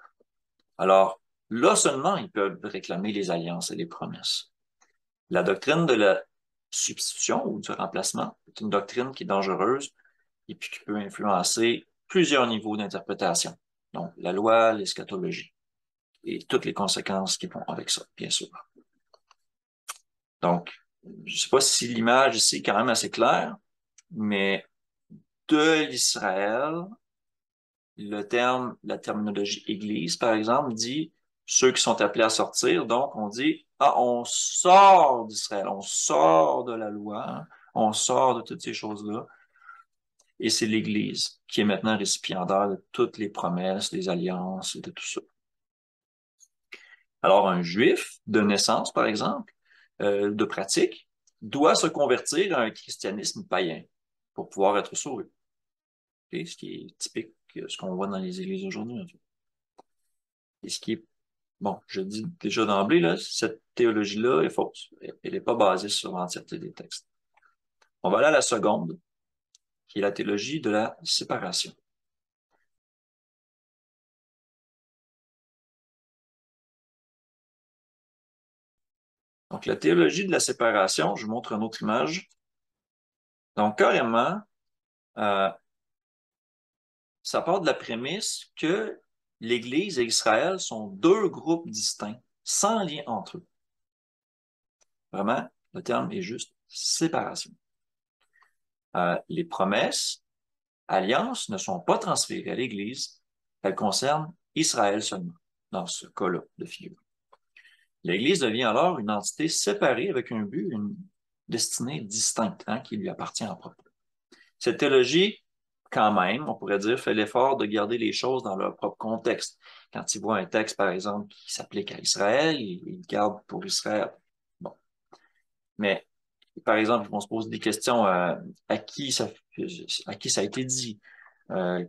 Alors, là seulement, ils peuvent réclamer les alliances et les promesses. La doctrine de la substitution ou du remplacement est une doctrine qui est dangereuse et puis qui peut influencer plusieurs niveaux d'interprétation. Donc, la loi, l'eschatologie et toutes les conséquences qui vont avec ça, bien sûr. Donc, je ne sais pas si l'image ici est quand même assez claire, mais de l'Israël, la terminologie Église, par exemple, dit ceux qui sont appelés à sortir. Donc, on dit, ah, on sort d'Israël, on sort de la loi, hein, on sort de toutes ces choses-là. Et c'est l'Église qui est maintenant récipiendaire de toutes les promesses, les alliances et de tout ça. Alors, un juif de naissance, par exemple, de pratique, doit se convertir à un christianisme païen pour pouvoir être sauvé. Ce qui est typique, ce qu'on voit dans les églises aujourd'hui, en fait. Et ce qui est bon, je dis déjà d'emblée, là, cette théologie-là est fausse. Elle n'est pas basée sur l'entièreté des textes. On va aller à la seconde, qui est la théologie de la séparation. Donc, la théologie de la séparation, je vous montre une autre image. Donc, carrément, euh, ça part de la prémisse que l'Église et Israël sont deux groupes distincts, sans lien entre eux. Vraiment, le terme est juste séparation. Les promesses, alliances ne sont pas transférées à l'Église, elles concernent Israël seulement, dans ce cas-là de figure. L'Église devient alors une entité séparée avec un but, une destinée distincte, hein, qui lui appartient en propre. Cette théologie, quand même, on pourrait dire, fait l'effort de garder les choses dans leur propre contexte. Quand il voit un texte, par exemple, qui s'applique à Israël, il garde pour Israël. Bon. Mais, par exemple, ils vont se poser des questions à qui ça a été dit,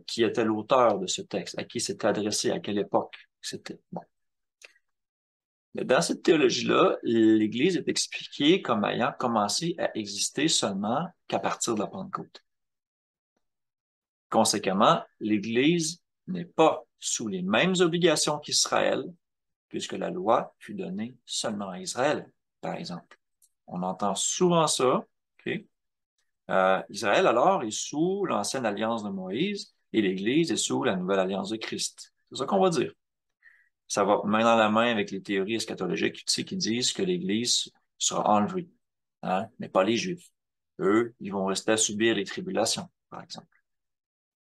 qui était l'auteur de ce texte, à qui c'était adressé, à quelle époque c'était. Bon. Mais dans cette théologie-là, l'Église est expliquée comme ayant commencé à exister seulement qu'à partir de la Pentecôte. Conséquemment, l'Église n'est pas sous les mêmes obligations qu'Israël, puisque la loi fut donnée seulement à Israël, par exemple. On entend souvent ça. Okay? Israël, alors, est sous l'ancienne alliance de Moïse et l'Église est sous la nouvelle alliance de Christ. C'est ça qu'on va dire. Ça va main dans la main avec les théories eschatologiques, tu sais, qui disent que l'Église sera enlevée, hein, mais pas les Juifs. Eux, ils vont rester à subir les tribulations, par exemple.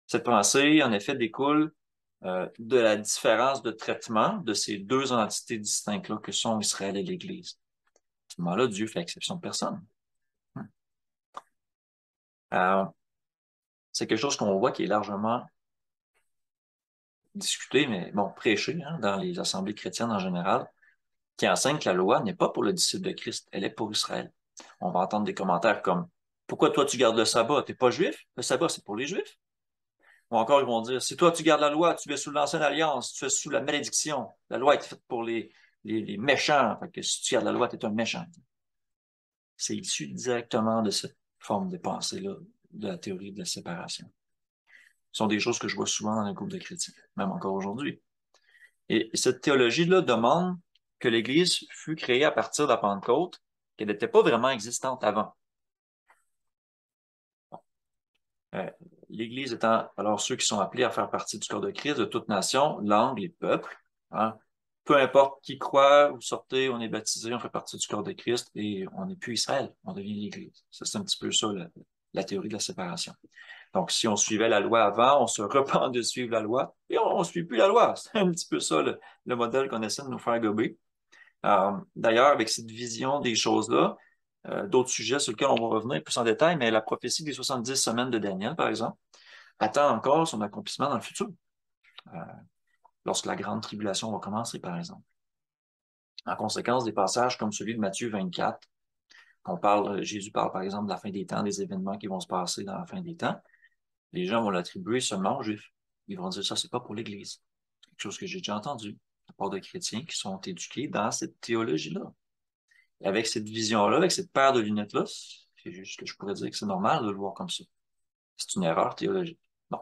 Cette pensée, en effet, découle de la différence de traitement de ces deux entités distinctes-là que sont Israël et l'Église. À ce moment-là, Dieu fait exception de personne. Euh, c'est quelque chose qu'on voit qui est largement discuté, mais bon, prêché hein, dans les assemblées chrétiennes en général, qui enseigne que la loi n'est pas pour le disciple de Christ, elle est pour Israël. On va entendre des commentaires comme pourquoi toi tu gardes le sabbat? T'es pas juif? Le sabbat, c'est pour les juifs. Ou encore, ils vont dire, si toi tu gardes la loi, tu es sous l'ancienne alliance, tu es sous la malédiction. La loi est faite pour les méchants. Fait que si tu gardes la loi, tu es un méchant. C'est issu directement de cette forme de pensée-là, de la théorie de la séparation. Ce sont des choses que je vois souvent dans les groupes de chrétiens, même encore aujourd'hui. Et cette théologie-là demande que l'Église fut créée à partir de la Pentecôte, qu'elle n'était pas vraiment existante avant. Euh, L'Église étant alors ceux qui sont appelés à faire partie du corps de Christ de toute nation, langue et peuple. Hein. Peu importe qui croit, vous sortez, on est baptisé, on fait partie du corps de Christ et on n'est plus Israël, on devient l'Église. Ça, c'est un petit peu ça, la théorie de la séparation. Donc, si on suivait la loi avant, on se repent de suivre la loi et on ne suit plus la loi. C'est un petit peu ça le modèle qu'on essaie de nous faire gober. D'ailleurs, avec cette vision des choses-là, d'autres sujets sur lesquels on va revenir plus en détail, mais la prophétie des 70 semaines de Daniel, par exemple, attend encore son accomplissement dans le futur, euh, lorsque la grande tribulation va commencer, par exemple. En conséquence, des passages comme celui de Matthieu 24, Jésus parle, par exemple, de la fin des temps, des événements qui vont se passer dans la fin des temps, les gens vont l'attribuer seulement aux Juifs. Ils vont dire ça, c'est pas pour l'Église. C'est quelque chose que j'ai déjà entendu de la part de chrétiens qui sont éduqués dans cette théologie-là. Et avec cette vision-là, avec cette paire de lunettes-là, c'est juste que je pourrais dire que c'est normal de le voir comme ça. C'est une erreur théologique. Bon.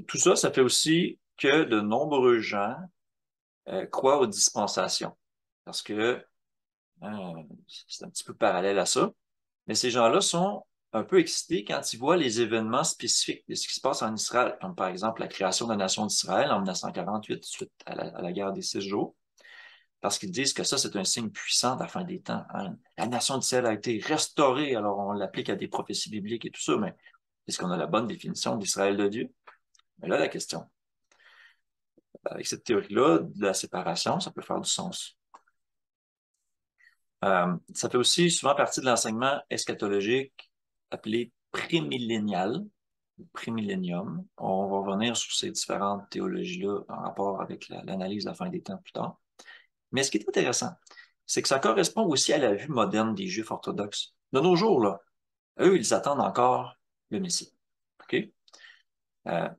Tout ça, ça fait aussi que de nombreux gens croient aux dispensations. Parce que c'est un petit peu parallèle à ça. Mais ces gens-là sont un peu excités quand ils voient les événements spécifiques de ce qui se passe en Israël, comme par exemple la création de la nation d'Israël en 1948, suite à la guerre des 6 jours. Parce qu'ils disent que ça, c'est un signe puissant de la fin des temps. Hein. La nation d'Israël a été restaurée, alors on l'applique à des prophéties bibliques et tout ça, mais est-ce qu'on a la bonne définition d'Israël de Dieu? Mais là, la question. Avec cette théorie-là de la séparation, ça peut faire du sens. Ça fait aussi souvent partie de l'enseignement eschatologique appelé prémillénial, ou prémillénium. On va revenir sur ces différentes théologies-là en rapport avec l'analyse de la fin des temps plus tard. Mais ce qui est intéressant, c'est que ça correspond aussi à la vue moderne des Juifs orthodoxes. De nos jours, là, eux, ils attendent encore le Messie. OK? Euh,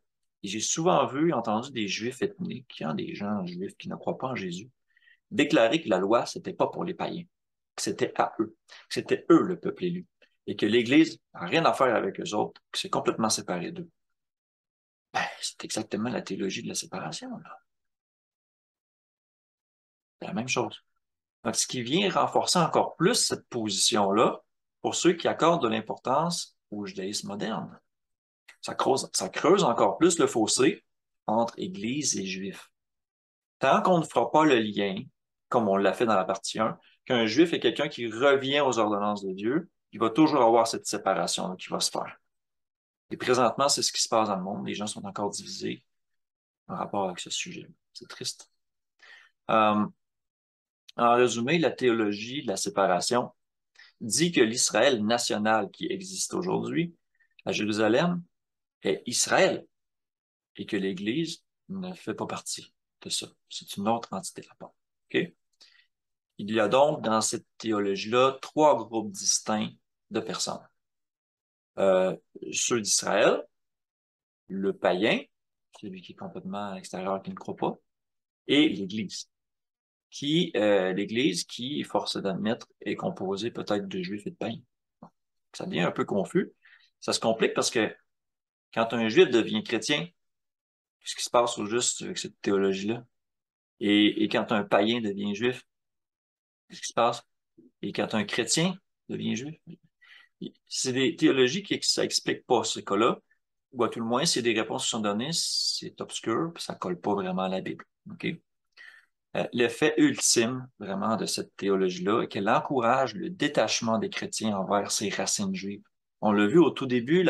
Et j'ai souvent vu, entendu des Juifs ethniques, hein, des gens juifs qui ne croient pas en Jésus, déclarer que la loi, c'était pas pour les païens, que c'était à eux, que c'était eux le peuple élu, et que l'Église n'a rien à faire avec eux autres, que c'est complètement séparé d'eux. Ben, c'est exactement la théologie de la séparation, là. C'est la même chose. Donc, ce qui vient renforcer encore plus cette position-là pour ceux qui accordent de l'importance au judaïsme moderne. Ça creuse encore plus le fossé entre Église et Juifs. Tant qu'on ne fera pas le lien, comme on l'a fait dans la partie 1, qu'un Juif est quelqu'un qui revient aux ordonnances de Dieu, il va toujours avoir cette séparation qui va se faire. Et présentement, c'est ce qui se passe dans le monde. Les gens sont encore divisés en rapport avec ce sujet. C'est triste. Euh, En résumé, la théologie de la séparation dit que l'Israël national qui existe aujourd'hui à Jérusalem est Israël et que l'Église ne fait pas partie de ça. C'est une autre entité à part. OK? Il y a donc dans cette théologie-là trois groupes distincts de personnes. Euh, Ceux d'Israël, le païen, celui qui est complètement extérieur, qui ne croit pas, et l'Église. L'Église qui, force d'admettre, est composée peut-être de Juifs et de païens. Ça devient un peu confus. Ça se complique parce que quand un Juif devient chrétien, qu'est-ce qui se passe au juste avec cette théologie-là? Et quand un païen devient juif, qu'est-ce qui se passe? Et quand un chrétien devient juif? C'est des théologies qui ça explique pas ce cas-là, ou à tout le moins, c'est des réponses qui sont données, c'est obscur, puis ça colle pas vraiment à la Bible. OK? L'effet ultime, vraiment, de cette théologie-là est qu'elle encourage le détachement des chrétiens envers ses racines juives. On l'a vu au tout début,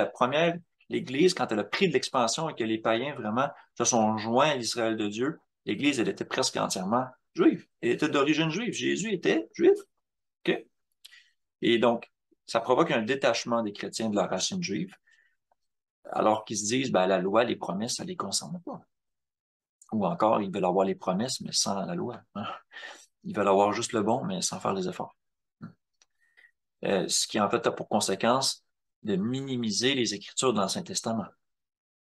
l'Église, quand elle a pris de l'expansion et que les païens, vraiment, se sont joints à l'Israël de Dieu, l'Église, elle était presque entièrement juive. Elle était d'origine juive. Jésus était juif. OK? Et donc, ça provoque un détachement des chrétiens de leur racine juive, alors qu'ils se disent, ben, la loi, les promesses, ça les concerne pas. Ou encore, ils veulent avoir les promesses, mais sans la loi, hein. Ils veulent avoir juste le bon, mais sans faire les efforts. Ce qui en fait a pour conséquence de minimiser les Écritures de l'Ancien Testament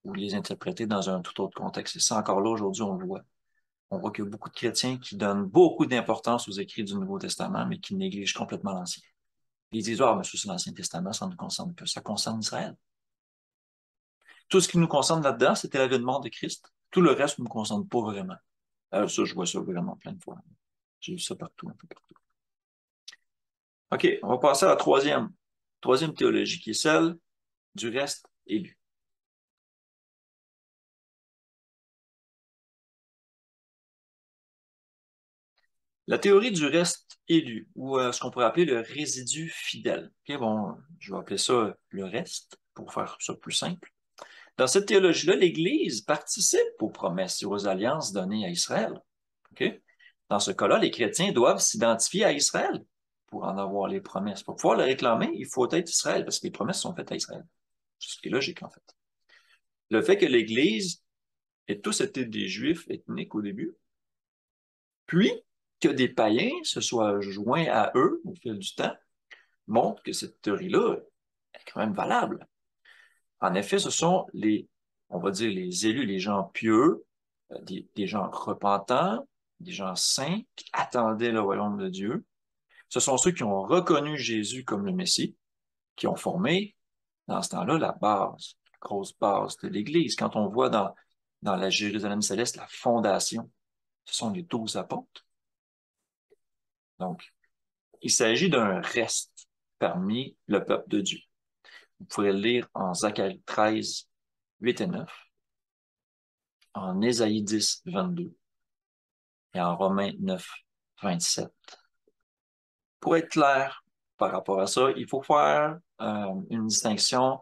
ou les interpréter dans un tout autre contexte. Et ça, encore là, aujourd'hui, on le voit. On voit qu'il y a beaucoup de chrétiens qui donnent beaucoup d'importance aux écrits du Nouveau Testament, mais qui négligent complètement l'Ancien. Ils disent, ah, mais ça, c'est l'Ancien Testament, ça ne nous concerne pas. Ça concerne Israël. Tout ce qui nous concerne là-dedans, c'était l'avènement de Christ. Tout le reste ne nous concerne pas vraiment. Ça, je vois ça vraiment plein de fois. J'ai vu ça partout, un peu partout. OK, on va passer à la troisième théologie, qui est celle du reste élu. La théorie du reste élu, ou ce qu'on pourrait appeler le résidu fidèle. OK, bon, je vais appeler ça le reste, pour faire ça plus simple. Dans cette théologie-là, l'Église participe aux promesses et aux alliances données à Israël. OK? Dans ce cas-là, les chrétiens doivent s'identifier à Israël pour en avoir les promesses. Pour pouvoir le réclamer, il faut être Israël, parce que les promesses sont faites à Israël. C'est ce qui est logique, en fait. Le fait que l'Église ait tous été des Juifs ethniques au début, puis que des païens se soient joints à eux au fil du temps, montre que cette théorie-là est quand même valable. En effet, ce sont on va dire, les élus, les gens pieux, des gens repentants, des gens saints qui attendaient le royaume de Dieu. Ce sont ceux qui ont reconnu Jésus comme le Messie, qui ont formé, dans ce temps-là, la base, la grosse base de l'Église. Quand on voit dans la Jérusalem céleste la fondation, ce sont les 12 apôtres. Donc, il s'agit d'un reste parmi le peuple de Dieu. Vous pourrez le lire en Zacharie 13, 8 et 9, en Ésaïe 10, 22 et en Romains 9, 27. Pour être clair par rapport à ça, il faut faire une distinction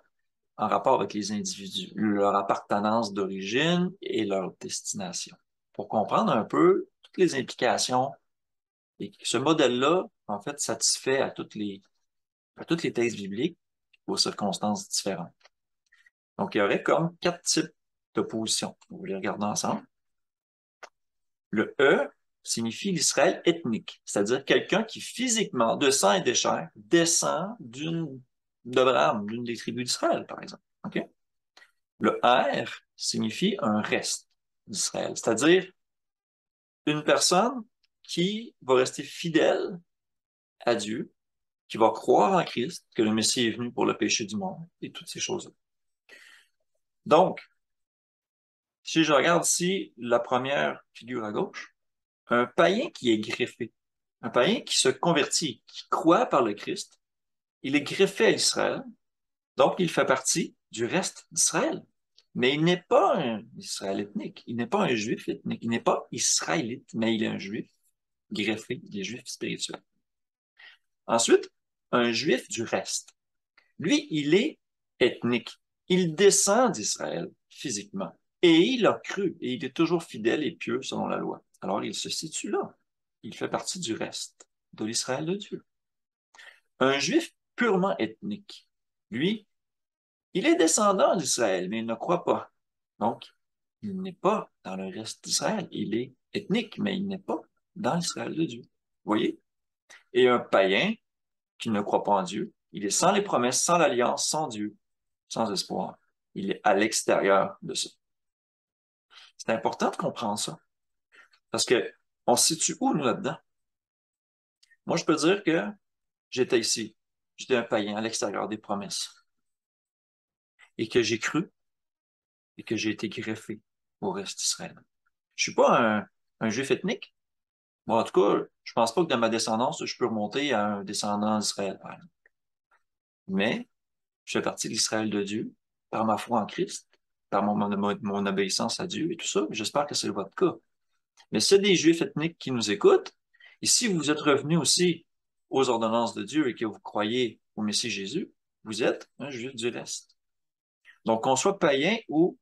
en rapport avec les individus, leur appartenance d'origine et leur destination. Pour comprendre un peu toutes les implications, et ce modèle-là, en fait, satisfait à toutes les thèses bibliques aux circonstances différentes. Donc, il y aurait comme quatre types d'opposition. On va les regarder ensemble. Le E signifie l'Israël ethnique, c'est-à-dire quelqu'un qui physiquement, de sang et de chair, descend d'Abraham, d'une des tribus d'Israël, par exemple. OK? Le R signifie un reste d'Israël, c'est-à-dire une personne qui va rester fidèle à Dieu, qui va croire en Christ, que le Messie est venu pour le péché du monde et toutes ces choses-là. Donc, si je regarde ici la première figure à gauche, un païen qui est greffé, un païen qui se convertit, qui croit par le Christ, il est greffé à Israël, donc il fait partie du reste d'Israël. Mais il n'est pas un Israël ethnique, il n'est pas un juif ethnique, il n'est pas israélite, mais il est un juif greffé, il est juif spirituel. Ensuite, un juif du reste. Lui, il est ethnique. Il descend d'Israël physiquement. Et il a cru, et il est toujours fidèle et pieux selon la loi. Alors, il se situe là. Il fait partie du reste de l'Israël de Dieu. Un juif purement ethnique. Lui, il est descendant d'Israël, mais il ne croit pas. Donc, il n'est pas dans le reste d'Israël. Il est ethnique, mais il n'est pas dans l'Israël de Dieu. Vous voyez? Et un païen qui ne croit pas en Dieu, il est sans les promesses, sans l'alliance, sans Dieu, sans espoir. Il est à l'extérieur de ça. C'est important de comprendre ça. Parce que on se situe où, nous, là-dedans? Moi, je peux dire que j'étais ici. J'étais un païen à l'extérieur des promesses. Et que j'ai cru et que j'ai été greffé au reste d'Israël. Je suis pas un juif ethnique. Bon, en tout cas, je pense pas que dans ma descendance, je peux remonter à un descendant d'Israël, par exemple. Mais je fais partie de l'Israël de Dieu par ma foi en Christ, par mon obéissance à Dieu et tout ça. J'espère que c'est votre cas. Mais s'il y a des Juifs ethniques qui nous écoutent, et si vous êtes revenus aussi aux ordonnances de Dieu et que vous croyez au Messie Jésus, vous êtes un Juif du reste. Donc, qu'on soit païen ou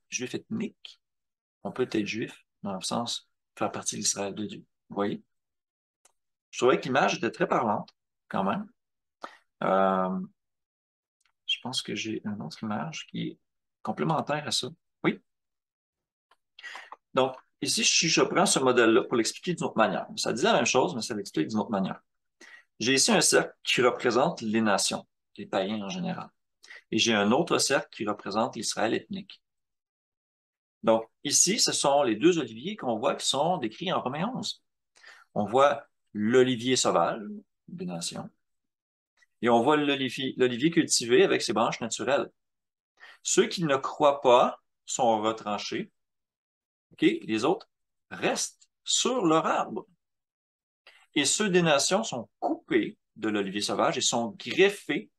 Juif ethnique, on peut être Juif dans le sens faire partie de l'Israël de Dieu. Vous voyez? Je trouvais que l'image était très parlante, quand même. Euh, je pense que j'ai une autre image qui est complémentaire à ça. Oui. Donc, ici, si je prends ce modèle-là pour l'expliquer d'une autre manière. Ça dit la même chose, mais ça l'explique d'une autre manière. J'ai ici un cercle qui représente les nations, les païens en général. Et j'ai un autre cercle qui représente l'Israël ethnique. Donc, ici, ce sont les deux oliviers qu'on voit qui sont décrits en Romains 11. On voit l'olivier sauvage des nations et on voit l'olivier cultivé avec ses branches naturelles. Ceux qui ne croient pas sont retranchés. Okay? Les autres restent sur leur arbre. Et ceux des nations sont coupés de l'olivier sauvage et sont greffés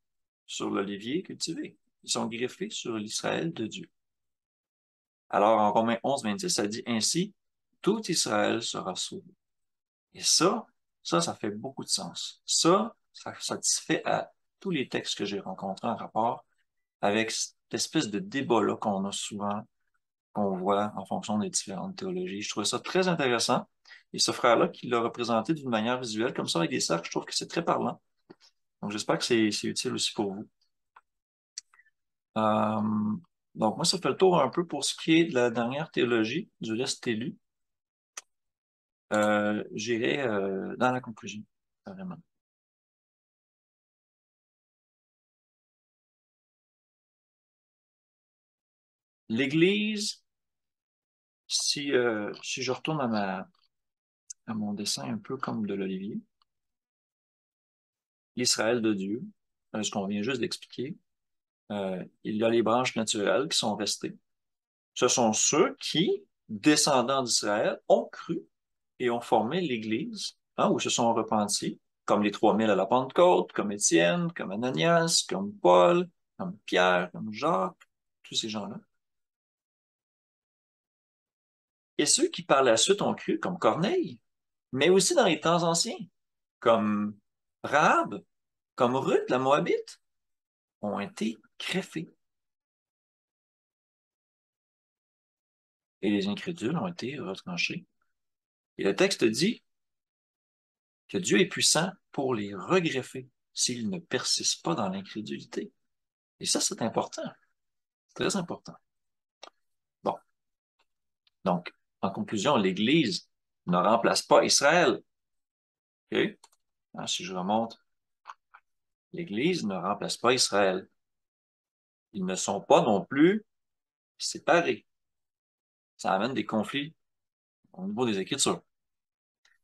sur l'olivier cultivé. Ils sont greffés sur l'Israël de Dieu. Alors, en Romains 11, 26, ça dit ainsi, tout Israël sera sauvé. Et ça fait beaucoup de sens. Ça satisfait à tous les textes que j'ai rencontrés en rapport avec cette espèce de débat-là qu'on a souvent, qu'on voit en fonction des différentes théologies. Je trouvais ça très intéressant. Et ce frère-là, qui l'a représenté d'une manière visuelle, comme ça, avec des cercles, je trouve que c'est très parlant. Donc, j'espère que c'est utile aussi pour vous. Euh, donc, moi, ça fait le tour un peu pour ce qui est de la dernière théologie, du reste élu. J'irai dans la conclusion, vraiment. L'Église, si je retourne à mon dessin un peu comme de l'Olivier, l'Israël de Dieu, ce qu'on vient juste d'expliquer, il y a les branches naturelles qui sont restées. Ce sont ceux qui, descendants d'Israël, ont cru et ont formé l'Église, hein, où se sont repentis, comme les 3000 à la Pentecôte, comme Étienne, comme Ananias, comme Paul, comme Pierre, comme Jacques, tous ces gens-là. Et ceux qui par la suite ont cru, comme Corneille, mais aussi dans les temps anciens, comme Rahab, comme Ruth, la Moabite, ont été greffés. Et les incrédules ont été retranchés. Et le texte dit que Dieu est puissant pour les regreffer s'ils ne persistent pas dans l'incrédulité. Et ça, c'est important. C'est très important. Bon. Donc, en conclusion, l'Église ne remplace pas Israël. OK? Hein, si je remonte, l'Église ne remplace pas Israël. Ils ne sont pas non plus séparés. Ça amène des conflits au niveau des Écritures.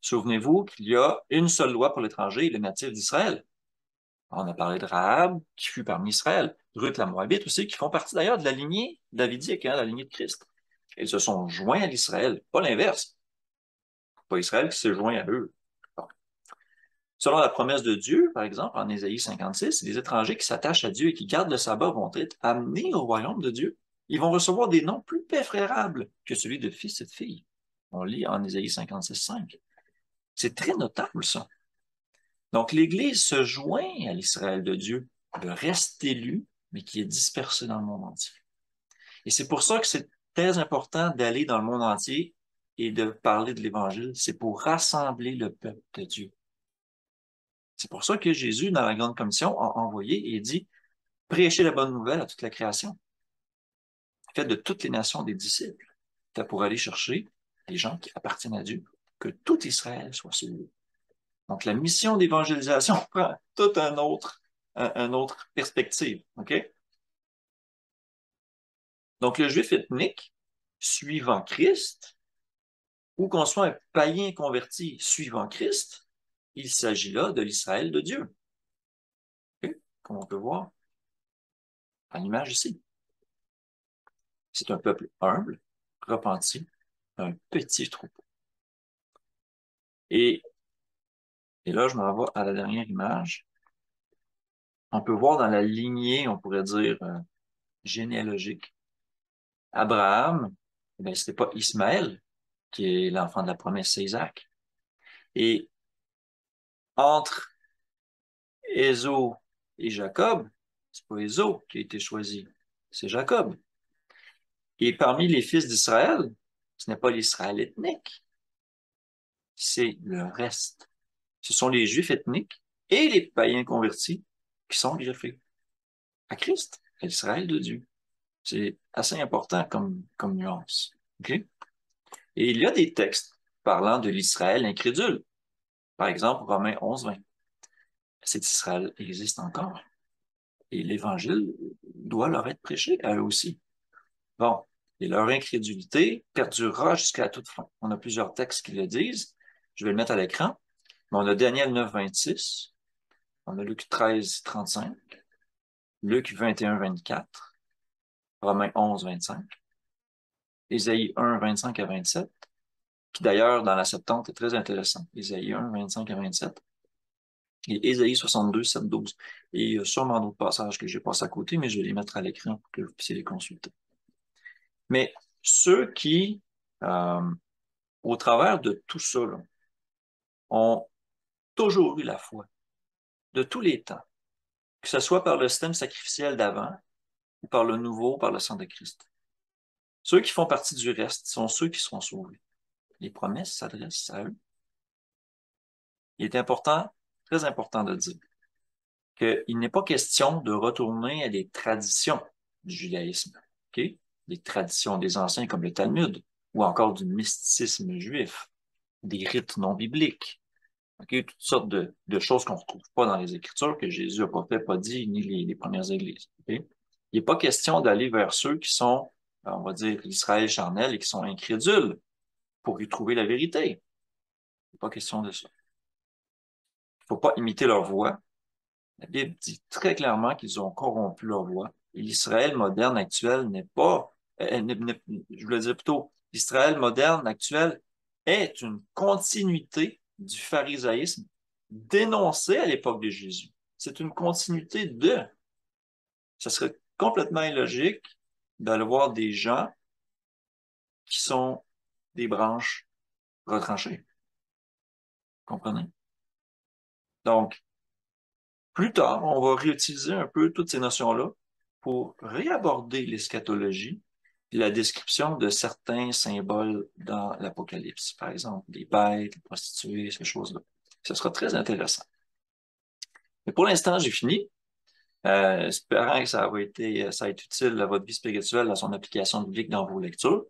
Souvenez-vous qu'il y a une seule loi pour l'étranger et les natifs d'Israël. On a parlé de Rahab, qui fut parmi Israël. Ruth la Moabite aussi, qui font partie d'ailleurs de la lignée davidique, hein, la lignée de Christ. Ils se sont joints à l'Israël, pas l'inverse. Pas Israël qui s'est joint à eux. Bon. Selon la promesse de Dieu, par exemple, en Ésaïe 56, les étrangers qui s'attachent à Dieu et qui gardent le sabbat vont être amenés au royaume de Dieu. Ils vont recevoir des noms plus préférables que celui de fils et de filles. On lit en Ésaïe 56, 5. C'est très notable, ça. Donc, l'Église se joint à l'Israël de Dieu, le reste élu, mais qui est dispersé dans le monde entier. Et c'est pour ça que c'est très important d'aller dans le monde entier et de parler de l'Évangile. C'est pour rassembler le peuple de Dieu. C'est pour ça que Jésus, dans la Grande Commission, a envoyé et dit, prêchez la bonne nouvelle à toute la création. Faites de toutes les nations des disciples. C'est pour aller chercher les gens qui appartiennent à Dieu, que tout Israël soit sauvé. Donc, la mission d'évangélisation prend toute un autre perspective. OK? Donc, le juif ethnique, suivant Christ, ou qu'on soit un païen converti suivant Christ, il s'agit là de l'Israël de Dieu. OK? Comme on peut voir à l'image ici. C'est un peuple humble, repenti, un petit troupeau. Et, et là, je m'en vais à la dernière image. On peut voir dans la lignée, on pourrait dire, généalogique. Abraham, ben, c'était pas Ismaël, qui est l'enfant de la promesse, c'est Isaac. Et entre Ésaü et Jacob, c'est pas Ésaü qui a été choisi, c'est Jacob. Et parmi les fils d'Israël, ce n'est pas l'Israël ethnique, c'est le reste. Ce sont les Juifs ethniques et les païens convertis qui sont greffés à Christ, à l'Israël de Dieu. C'est assez important comme nuance. OK? Et il y a des textes parlant de l'Israël incrédule. Par exemple, Romains 11, 20. Cet Israël existe encore. Et l'Évangile doit leur être prêché à eux aussi. Bon, et leur incrédulité perdurera jusqu'à la toute fin. On a plusieurs textes qui le disent. Je vais le mettre à l'écran. Mais on a Daniel 9, 26. On a Luc 13, 35. Luc 21, 24. Romains 11, 25. Ésaïe 1, 25 à 27. Qui d'ailleurs, dans la Septante, est très intéressant. Ésaïe 1, 25 à 27. Et Ésaïe 62, 7, 12. Et il y a sûrement d'autres passages que j'ai passés à côté, mais je vais les mettre à l'écran pour que vous puissiez les consulter. Mais ceux qui, euh, au travers de tout ça, là, ont toujours eu la foi, de tous les temps, que ce soit par le système sacrificiel d'avant ou par le nouveau, par le sang de Christ. Ceux qui font partie du reste sont ceux qui seront sauvés. Les promesses s'adressent à eux. Il est important, très important de dire qu'il n'est pas question de retourner à des traditions du judaïsme, OK? Des traditions des anciens comme le Talmud, ou encore du mysticisme juif, des rites non bibliques, OK? Toutes sortes de choses qu'on ne retrouve pas dans les Écritures, que Jésus n'a pas fait, pas dit, ni les premières églises, OK? Il n'est pas question d'aller vers ceux qui sont, on va dire, l'Israël charnel et qui sont incrédules pour y trouver la vérité. Il n'est pas question de ça. Il ne faut pas imiter leur voix. La Bible dit très clairement qu'ils ont corrompu leur voix. Et l'Israël moderne actuel n'est pas, je voulais dire plutôt, l'Israël moderne actuel est une continuité du pharisaïsme dénoncé à l'époque de Jésus. C'est une continuité de. Ça serait complètement illogique d'aller voir des gens qui sont des branches retranchées. Comprenez? Donc, plus tard, on va réutiliser un peu toutes ces notions-là pour réaborder l'eschatologie et la description de certains symboles dans l'Apocalypse. Par exemple, des bêtes, des prostituées, ces choses-là. Ce sera très intéressant. Mais pour l'instant, j'ai fini. Espérant que ça a été utile à votre vie spirituelle, à son application biblique dans vos lectures.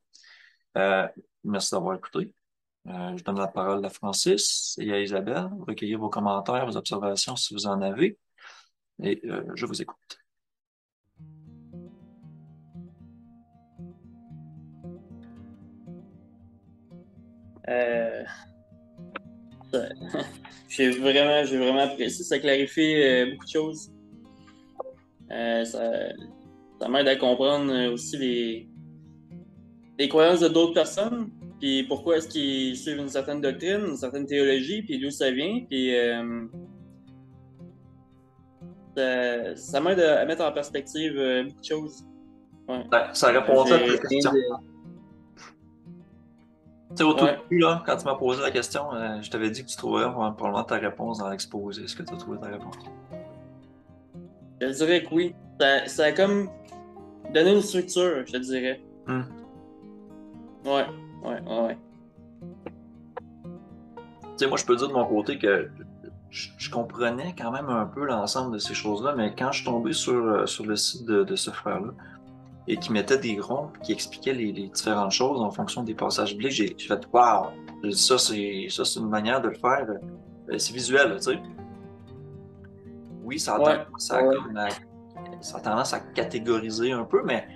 Euh, Merci d'avoir écouté. Je donne la parole à Francis et à Isabelle. Recueillez vos commentaires, vos observations si vous en avez. Et je vous écoute. Euh, ça- j'ai vraiment apprécié. Ça clarifie beaucoup de choses. Euh, ça, ça m'aide à comprendre aussi les croyances de d'autres personnes. Puis pourquoi est-ce qu'ils suivent une certaine doctrine, une certaine théologie, puis d'où ça vient. Puis ça m'aide à mettre en perspective beaucoup de choses. Ouais. Ça répondait à ta J'ai rien question. de. Tu sais, au tout Ouais. début, là, quand tu m'as posé la question, je t'avais dit que tu trouverais probablement ta réponse dans l'exposé. Est-ce que tu as trouvé ta réponse? Je dirais que oui. Ça a comme donné une structure, je te dirais. Hmm. Ouais, ouais. Tu sais, moi, je peux dire de mon côté que je comprenais quand même un peu l'ensemble de ces choses-là, mais quand je suis tombé sur le site de ce frère-là et qui mettait des ronds, qui expliquait les différentes choses en fonction des passages bibliques, j'ai fait waouh! J'ai dit, ça, c'est une manière de le faire. C'est visuel, tu sais. Oui, Ouais, ouais. ça a tendance à catégoriser un peu, mais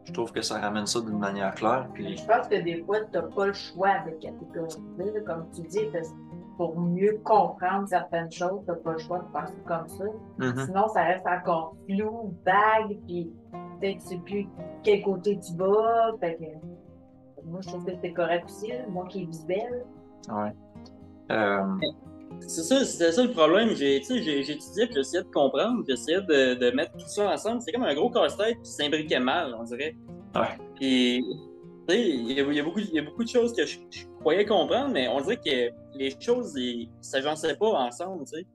je trouve que ça ramène ça d'une manière claire. Mais Puis, je pense que des fois, tu n'as pas le choix de catégoriser, là, comme tu dis, parce que pour mieux comprendre certaines choses, tu n'as pas le choix de faire ça comme ça. mhm. Sinon, ça reste encore flou, vague, puis peut-être tu sais plus quel côté tu vas. Fait que, moi, je trouve que c'est correct aussi, là, moi qui est visuel. Ouais. Euh, C'est ça, c'était ça le problème. Tu sais, j'étudiais, puis j'essayais de comprendre, j'essayais de mettre tout ça ensemble. C'est comme un gros casse-tête qui s'imbriquait mal, on dirait. ouais. Puis, tu sais, il y a beaucoup de choses que je croyais comprendre, mais on dirait que les choses, ils s'agençaient pas ensemble, tu sais.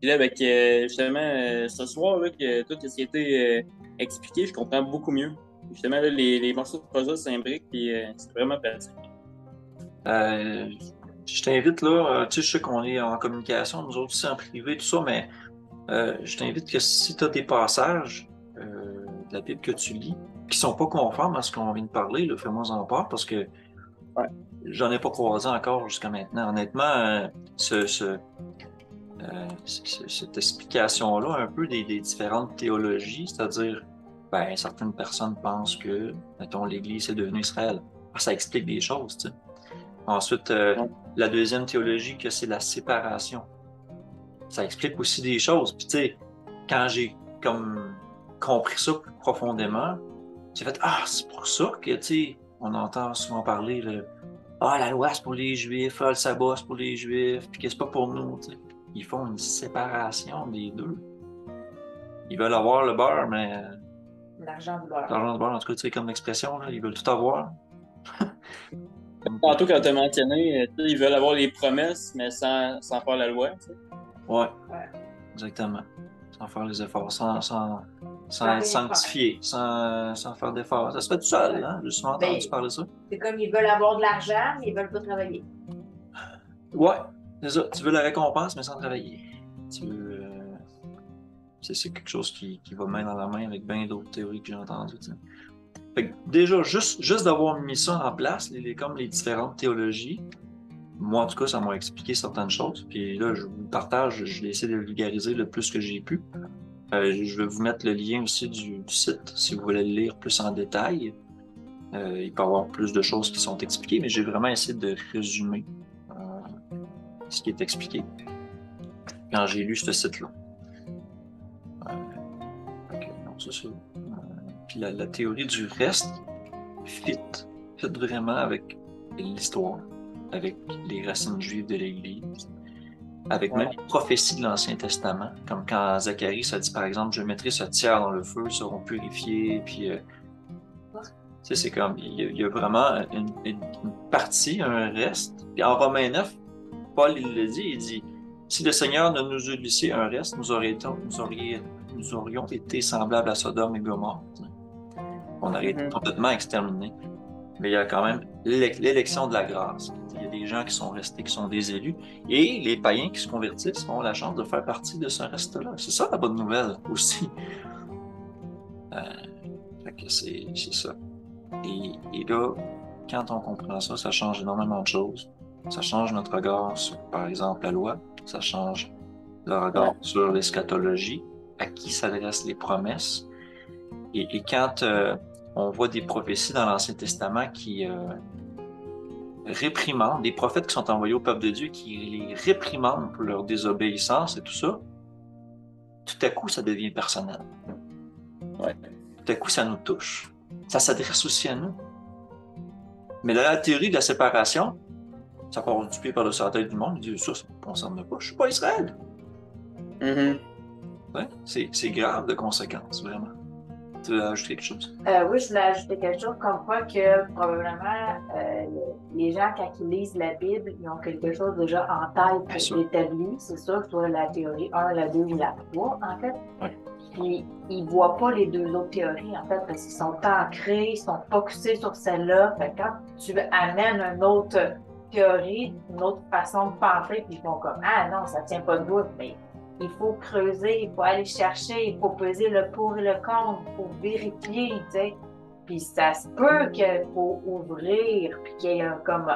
Puis là, avec justement ce soir, là, que tout ce qui a été expliqué, je comprends beaucoup mieux. Justement, là, les morceaux de puzzle s'imbriquent, puis c'est vraiment pratique. Euh, je t'invite là, tu sais, je sais qu'on est en communication, nous autres aussi en privé, tout ça, mais je t'invite que si tu as des passages de la Bible que tu lis qui sont pas conformes à ce qu'on vient de parler, là, fais-moi en part parce que Ouais. j'en ai pas croisé encore jusqu'à maintenant. Honnêtement, cette explication-là, un peu des différentes théologies, c'est-à-dire, ben, certaines personnes pensent que, mettons, l'Église est devenue Israël. Ah, ça explique des choses, tu sais. Ensuite, Ouais. la deuxième théologie, que c'est la séparation. Ça explique aussi des choses. Puis, tu sais, quand j'ai comme compris ça plus profondément, j'ai fait, ah, c'est pour ça que, tu sais, on entend souvent parler, ah, la loi, c'est pour les Juifs, ah, le sabbat, c'est pour les Juifs, puis que c'est pas pour nous, tu sais. Ils font une séparation des deux. Ils veulent avoir le beurre, mais L'argent du beurre. l'argent du beurre, en tout cas, tu sais, comme l'expression, là, ils veulent tout avoir. Tantôt, quand tu as mentionné, tu sais, ils veulent avoir les promesses, mais sans faire la loi. Tu sais. Ouais, Ouais. exactement. Sans faire les efforts, sans Sans être rien sanctifié, sans faire d'efforts. Ça se fait tout seul, hein? J'ai souvent entendu Ben, parler de ça. c'est comme ils veulent avoir de l'argent, mais ils veulent pas travailler. Ouais, c'est ça. Tu veux la récompense, mais sans travailler. Tu veux, c'est quelque chose qui va main dans la main avec bien d'autres théories que j'ai entendues, tu sais. Fait que déjà, juste d'avoir mis ça en place, comme les différentes théologies, moi, en tout cas, ça m'a expliqué certaines choses. Puis là, je vous partage, je vais essayer de vulgariser le plus que j'ai pu. Je vais vous mettre le lien aussi du site si vous voulez le lire plus en détail. Il peut y avoir plus de choses qui sont expliquées, mais j'ai vraiment essayé de résumer ce qui est expliqué quand j'ai lu ce site-là. Donc, c'est ça. Puis la théorie du reste fit vraiment avec l'histoire, avec les racines juives de l'Église, avec même les prophéties de l'Ancien Testament, comme quand Zacharie ça dit par exemple, je mettrai ce tiers dans le feu, ils seront purifiés, puis tu sais, c'est comme, il y a vraiment une partie, un reste. Puis en Romains 9, Paul, il le dit, il dit, si le Seigneur ne nous eût laissé un reste, nous aurions été semblables à Sodome et Gomorrhe. On aurait été complètement exterminés. Mais il y a quand même l'élection de la grâce. Il y a des gens qui sont restés, qui sont des élus, et les païens qui se convertissent ont la chance de faire partie de ce reste-là. C'est ça la bonne nouvelle aussi. Fait que c'est ça. Et là, quand on comprend ça, ça change énormément de choses. Ça change notre regard sur, par exemple, la loi. Ça change le regard sur l'eschatologie, à qui s'adressent les promesses. Et quand on voit des prophéties dans l'Ancien Testament réprimande, des prophètes qui sont envoyés au peuple de Dieu, qui les réprimandent pour leur désobéissance et tout ça, tout à coup, ça devient personnel. Ouais. Tout à coup, ça nous touche. Ça s'adresse aussi à nous. Mais dans la théorie de la séparation, ça part du pied par-dessus la tête du monde, il dit ça ne me concerne pas, je ne suis pas Israël. Mhm. Ouais, c'est grave de conséquences, vraiment. Tu veux ajouter quelque chose? Oui, je voulais ajouter quelque chose comme quoi que probablement les gens, quand ils lisent la Bible, ils ont quelque chose déjà en Bien tête sûr. d'établi. C'est sûr, soit la théorie 1, la 2 ou la 3, en fait. Ouais. Puis, ils ne voient pas les deux autres théories, en fait, parce qu'ils sont ancrés, ils sont focusés sur celle-là. Fait que quand tu amènes une autre théorie, une autre façon de penser, puis ils font comme, ah non, ça tient pas de doute, mais il faut creuser, il faut aller chercher, il faut peser le pour et le contre, il faut vérifier, tu sais. Puis ça se peut qu'il faut ouvrir, puis qu'il y ait comme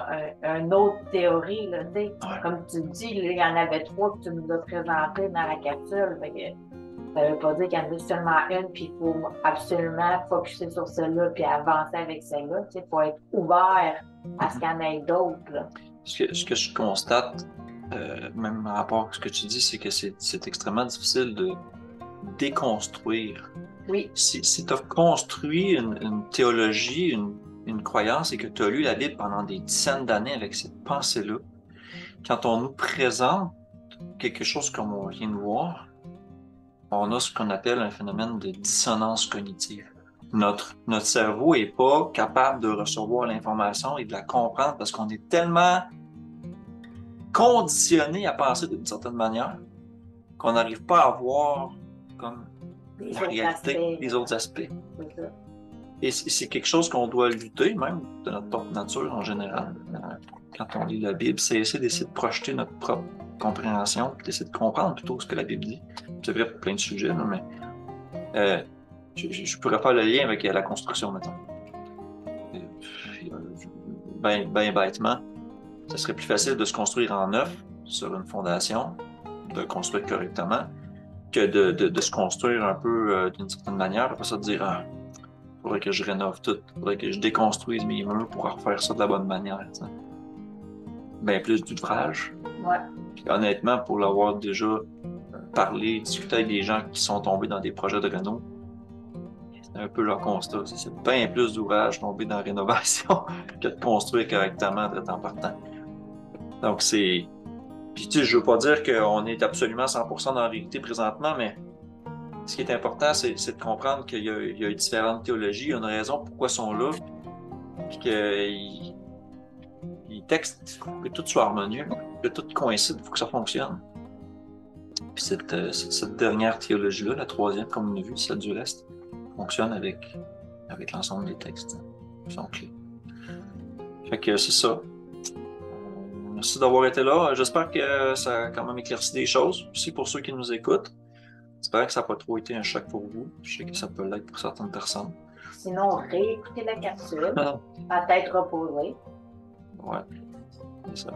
une autre théorie, là, tu sais. Ouais. Comme tu dis, là, il y en avait trois que tu nous as présentées dans la capsule. Fait que ça veut pas dire qu'il y en a seulement une, puis il faut absolument focusser sur celle-là, puis avancer avec celle-là. Tu sais, il faut être ouvert à ce qu'il y en ait d'autres, là. Ce que je constate, même en rapport à ce que tu dis, c'est que c'est extrêmement difficile de déconstruire. Oui. Si tu as construit une théologie, une croyance et que tu as lu la Bible pendant des dizaines d'années avec cette pensée-là, quand on nous présente quelque chose comme on vient de voir, on a ce qu'on appelle un phénomène de dissonance cognitive. Notre cerveau n'est pas capable de recevoir l'information et de la comprendre parce qu'on est tellement conditionné à penser d'une certaine manière qu'on n'arrive pas à voir comme Les la autres réalité, aspects, les autres aspects. c'est ça. Et c'est quelque chose qu'on doit lutter, même de notre propre nature en général. Quand on lit la Bible, c'est essayer d'essayer de projeter notre propre compréhension, puis d'essayer de comprendre plutôt ce que la Bible dit. C'est vrai pour plein de sujets, là, mais je pourrais faire le lien avec la construction, mettons. Ben bêtement, ce serait plus facile de se construire en neuf sur une fondation, de construire correctement, que de se construire un peu d'une certaine manière, après ça de dire ah, faudrait que je rénove tout, faudrait que je déconstruise mes murs pour refaire ça de la bonne manière. T'sais. Ben plus d'ouvrage. Ouais. Puis honnêtement, pour l'avoir déjà parlé, discuté avec des gens qui sont tombés dans des projets de réno, c'est un peu leur constat. C'est bien plus d'ouvrage tomber dans la rénovation que de construire correctement de temps par temps. Donc c'est. Puis tu sais, je veux pas dire qu'on est absolument 100% dans la vérité présentement, mais ce qui est important, c'est de comprendre qu'il y a différentes théologies, il y a une raison pourquoi ils sont là, puis qu'ils textent, que tout soit harmonieux, que tout coïncide, il faut que ça fonctionne. Puis cette dernière théologie-là, la troisième, comme on a vu, celle du reste, fonctionne avec l'ensemble des textes qui sont clés. Fait que c'est ça. Merci d'avoir été là. J'espère que ça a quand même éclairci des choses. Aussi pour ceux qui nous écoutent. J'espère que ça n'a pas trop été un choc pour vous. Je sais que ça peut l'être pour certaines personnes. Sinon, réécoutez la capsule, à tête reposée. Ouais, c'est ça.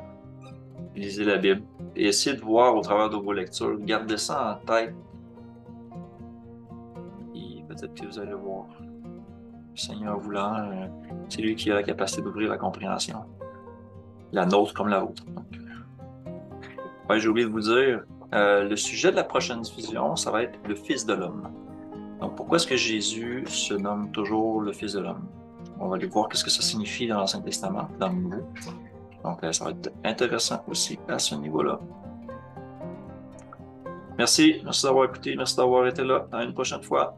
Lisez la Bible. Et essayez de voir au travers de vos lectures. Gardez ça en tête. Et peut-être que vous allez voir. Le Seigneur voulant, c'est lui qui a la capacité d'ouvrir la compréhension. La nôtre comme la vôtre. Ouais, j'ai oublié de vous dire, le sujet de la prochaine diffusion, ça va être le Fils de l'homme. Donc, pourquoi est-ce que Jésus se nomme toujours le Fils de l'homme? On va aller voir qu'est-ce que ça signifie dans l'Ancien Testament, dans le Nouveau. Donc, ça va être intéressant aussi à ce niveau-là. Merci d'avoir écouté, merci d'avoir été là. À une prochaine fois.